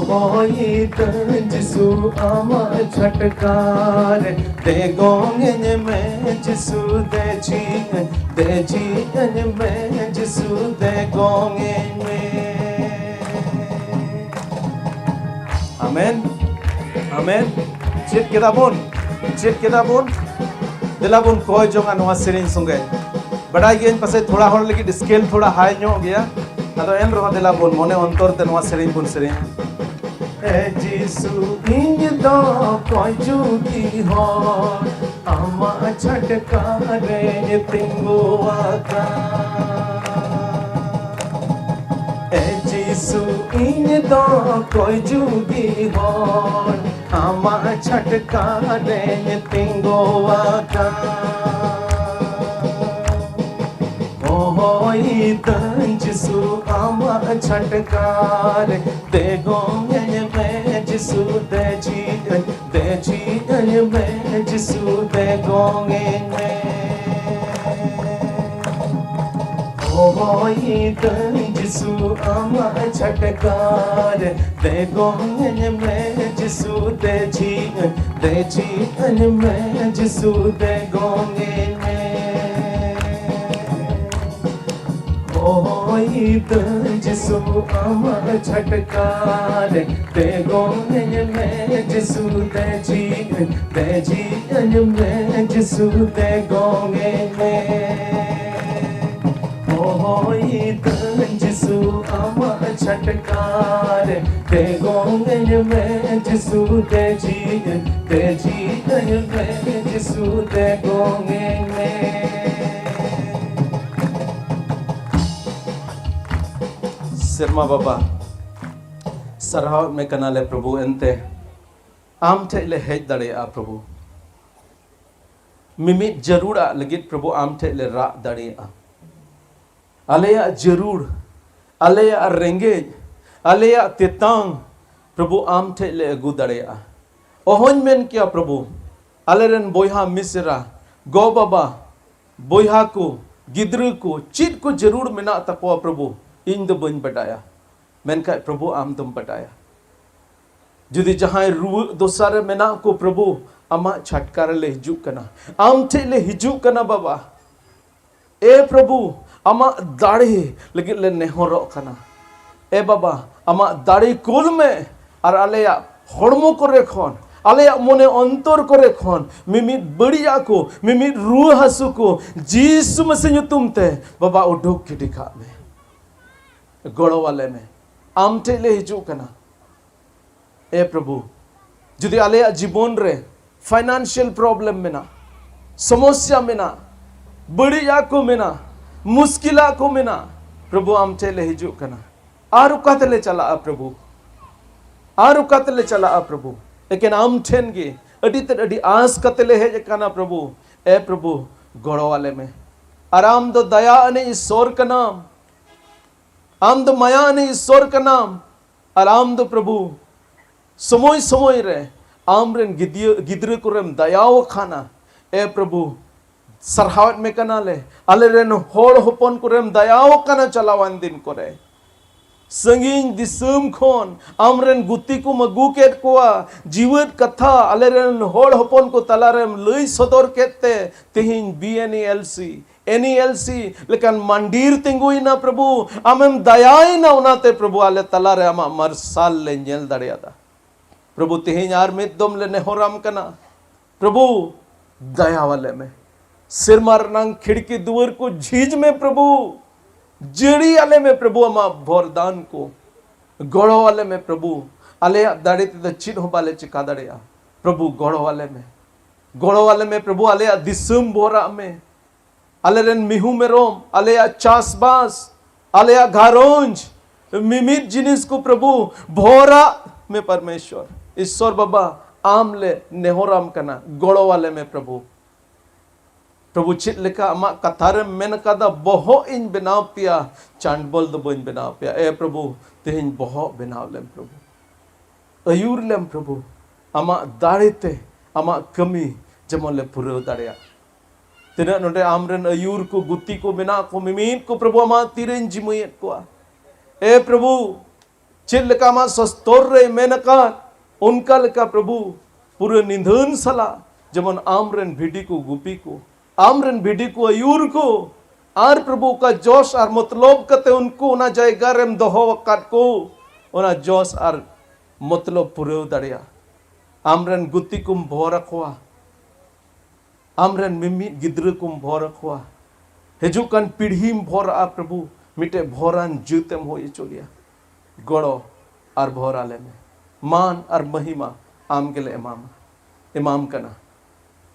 हो इदन जिसु आमा छटका रे दे गोंगेन में जिसु दे जीजन में जिसु दे गोंगेन में आमेन आमेन चेत केदा बोन दिला बोन कोई जोंगा नवा सेरिंग संगे बड़ा गेन पासे थोड़ा हर लगी स्केल थोड़ा हाई नो गया अदो एन रहा दिला बोन मने अंतर ते नवा सेरिंग बोन सेरिंग ए जिसु इन दो कोई जुगी हो आमा छटका रे तिंगो आका ए जिसु इन दो कोई जुगी हो आमा छटका रे तिंगो आका हो इदन जिसु आमा छटका रे दे गोंगेन में जिसु दे जीजन में जिसु दे गोंगेन में हो इदन जिसु आमा छटका रे दे गोंगेन में जिसु दे जीजन में जिसु दे गोंगेन में हो इदन जिसु आमा छटका रे दे गोंगेन में जिसु दे जीजन में जिसु दे गोंगेन में हो इदन जिसु आमा टकारे ते गोंगे में जिसू ते जीवन में जिसू ते गोंगे में Sirma Baba Sarhaw me kanale Prabhu ente am te le hej dare a Prabhu Mimit jarura legit Prabhu am te le ra dare a Alaya jarur Alaya rengej Alaya tetang Prabhu am te le agu dare a Ohon men kya Prabhu Aleren boyha misra Go Baba boyha ko gidru ko chit ko jarur mena takwa Prabhu इन दो बन बटाया मैंने कहा प्रभु आम तुम बटाया जुदी जहां रू दोसारे मेना को प्रभु अमा छटकार ले हिजू कना आम थे ले हिजू कना बाबा ए प्रभु अमा दाढ़ी लगे ले नेहरो कना ए बाबा अमा दाढ़ी कुल में और आलेया हड़मो को रेखोन आलेया मोने अंतर को रेखोन मिमित बढ़िया को मिमित रूह हसु को जीसु मसीह तुम ते बाबा उठोक के दिखा में गोड़ो वाले में आम टेले हिजू कना ए प्रभु जुदी आले जीवन रे फाइनेंशियल प्रॉब्लम में ना समस्या में ना बढ़िया को में ना मुश्किला को में ना प्रभु आम टेले हिजू कना आरु कतले चला आ प्रभु आरु कतले चला आ प्रभु लेकिन आम ठेन गे अडी ते अडी आस कतले है कना प्रभु ए प्रभु गोड़ो वाले में आराम दो दया अने ईश्वर का नाम आम दो माया ने ईश्वर का नाम और आम दो प्रभु समय समय रे आम रेन गिद्र को रेम दयाओ खाना ए प्रभु सरहावत में कना ले आले रेन होड़ होपन को रेम दयाओ खाना चलावान दिन को रे संगीन दिसम खोन आम रेन गुत्ती को मगू केट कोआ जीवित कथा आले रेन होड़ होपन को तला रेम लई सदर केते तिहिन BNELC NELC लेकिन मंदिर तिंगुई ना प्रभु आमें दयाई ना उनाते प्रभु आले तला रे आमा मरसाल ले जेल दड़िया दा प्रभु तिहिन यार में दम ले नेहोराम कना प्रभु दया वाले में सिर मारनांग खिड़की दुवर को झीज में प्रभु जड़ी आले में प्रभु आमा भोरदान को गोड़ो वाले में प्रभु आले दाड़ी ते चिट हो बाले चिका दड़िया प्रभु गोड़ो वाले में प्रभु आले दिसम बोरा में आलेरन मिहू में रोम आलेया चासबास आलेया घारोंज मिमित जिनिस को प्रभु भोरा में परमेश्वर ईश्वर बाबा आमले नेहोराम कना गोड़ो वाले में प्रभु प्रभु चित लेका अमा कथारे मेन कदा बहो इन बनाव पिया चांडबोल दो बन बनाव पिया ए प्रभु तेहिन बहो बनाव लेम प्रभु अयूर लेम प्रभु अमा दाड़ीते अमा कमी जमोन ले पुरो दाड़िया तिना नोडे आमरन अयूर को गुत्ती को बिना को मिमीत को प्रभु अमा तिरेन जिमुयत को ए प्रभु चिल का मा सस्तोर रे मेनका उनका लका प्रभु पूरे निधन सला जमन आमरन भिडी को गुपी को आमरन भिडी को अयूर को आर प्रभु का जोश और मतलब कते उनको ना जाएगा रेम दोहो वक़्त को उना जोश और मतलब पूरे दड़िया आमरन गुत्ती कुम भोर रखवा आमरन मिमी गिद्र कुम भोर रखवा हेजुकन पीढ़ी भोर आ प्रभु मिटे भोरान जुतेम हो ये चोलिया गोड़ो और भोराले में मान और महिमा आम के लिए इमाम कना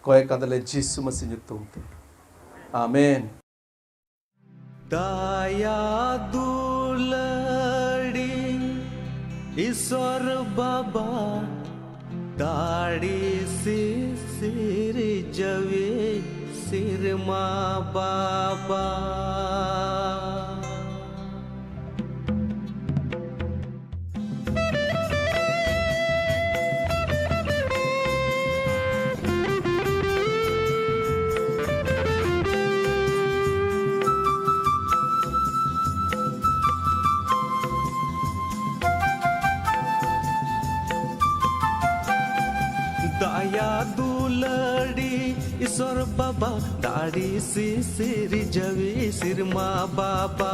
कोई कदले जीसु मसीह तुमते आमीन दया दुलड़ी ईश्वर बाबा दाढ़ी से सिर जवे सिर माँ बाबा दया दुलड़ी ईश्वर बाबा दाढ़ी से सिर जवे सिर माँ बाबा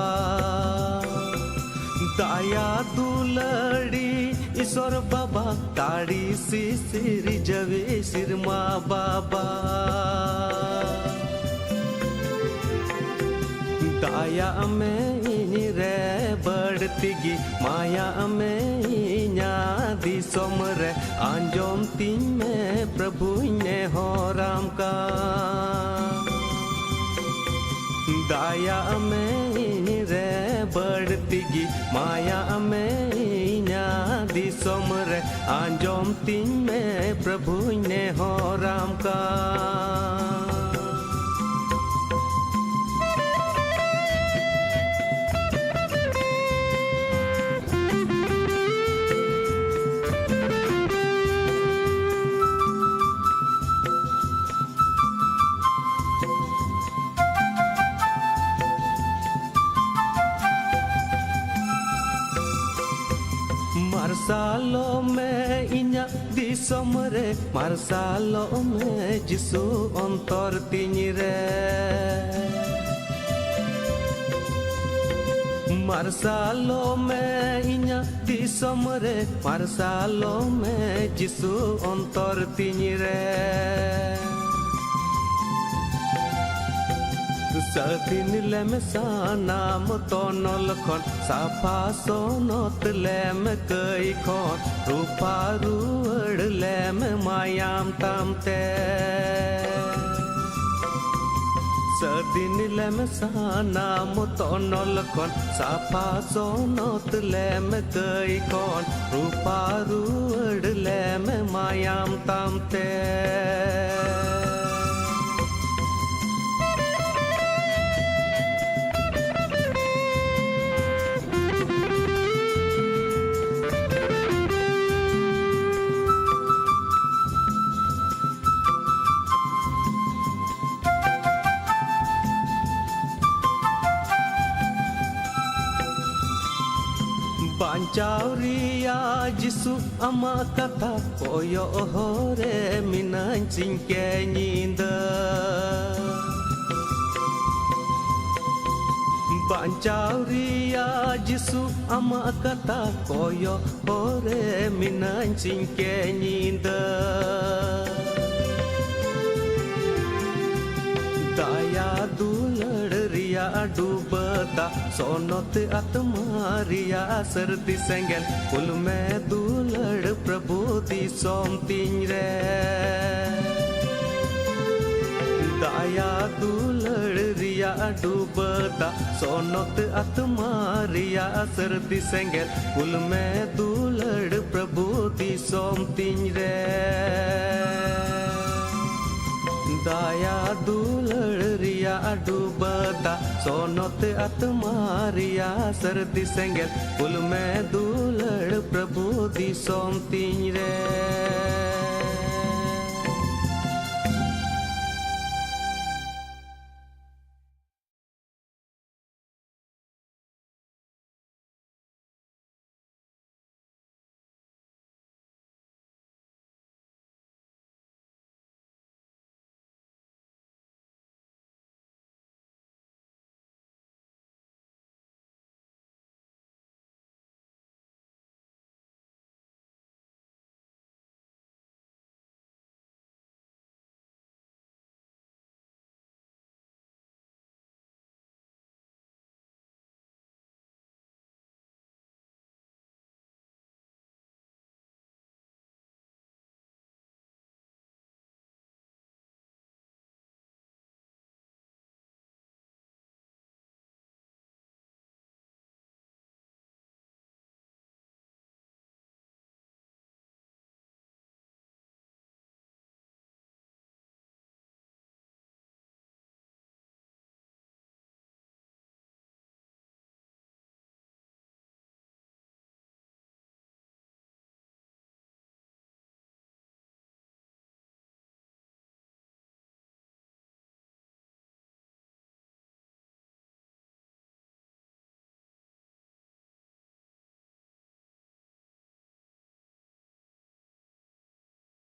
दया दुलड़ी ईश्वर बाबा दाढ़ी से सिर जवे सिर माँ बाबा दया में रे बड़ बढ़ती माया में इन्या दिसोम रे आंजोम तीन में प्रभु ने हो राम का दाया में रे बढ़ती माया में इन्या दिसोम रे आंजोम तीन में प्रभु ने हो राम का मार्सालो में इन्या दिसोम रे मार्सालो में जिसु अंतर तिनी रे मार्सालो में इन्या दिसोम रे मार्सालो में जिसु अंतर तिनी रे सदिन लेम सानाम तोनल खन साफा सोनत लेम कई खन रूपा रुअड़ लेम मायाम तामते सदिन लेम सानाम तोनल खन साफा सोनत लेम कई खन रूपा रुअड़ लेम मायाम तामते बांचावरिया जिसु अमा कथा कोयो होरे मिनान चिंके नींदा बांचावरिया जिसु अमा कथा कोयो होरे मिनान चिंके नींदा दाया दुलड़ रिया डूबता सोनत आत्मा रिया सर्दी सेंगल कुल में दुलड़ प्रभु दी सोम तीन रे दाया दुलड़ रिया डूबता सोनत आत्मा रिया सर्दी सेंगल कुल में दुलड़ प्रभु दी सोम तीन रे दाया दुलड़ रिया डूबता सोनत आत्मा रिया सर्दी सेंगल कुल में दुलड़ प्रभु दी सोम तीन रे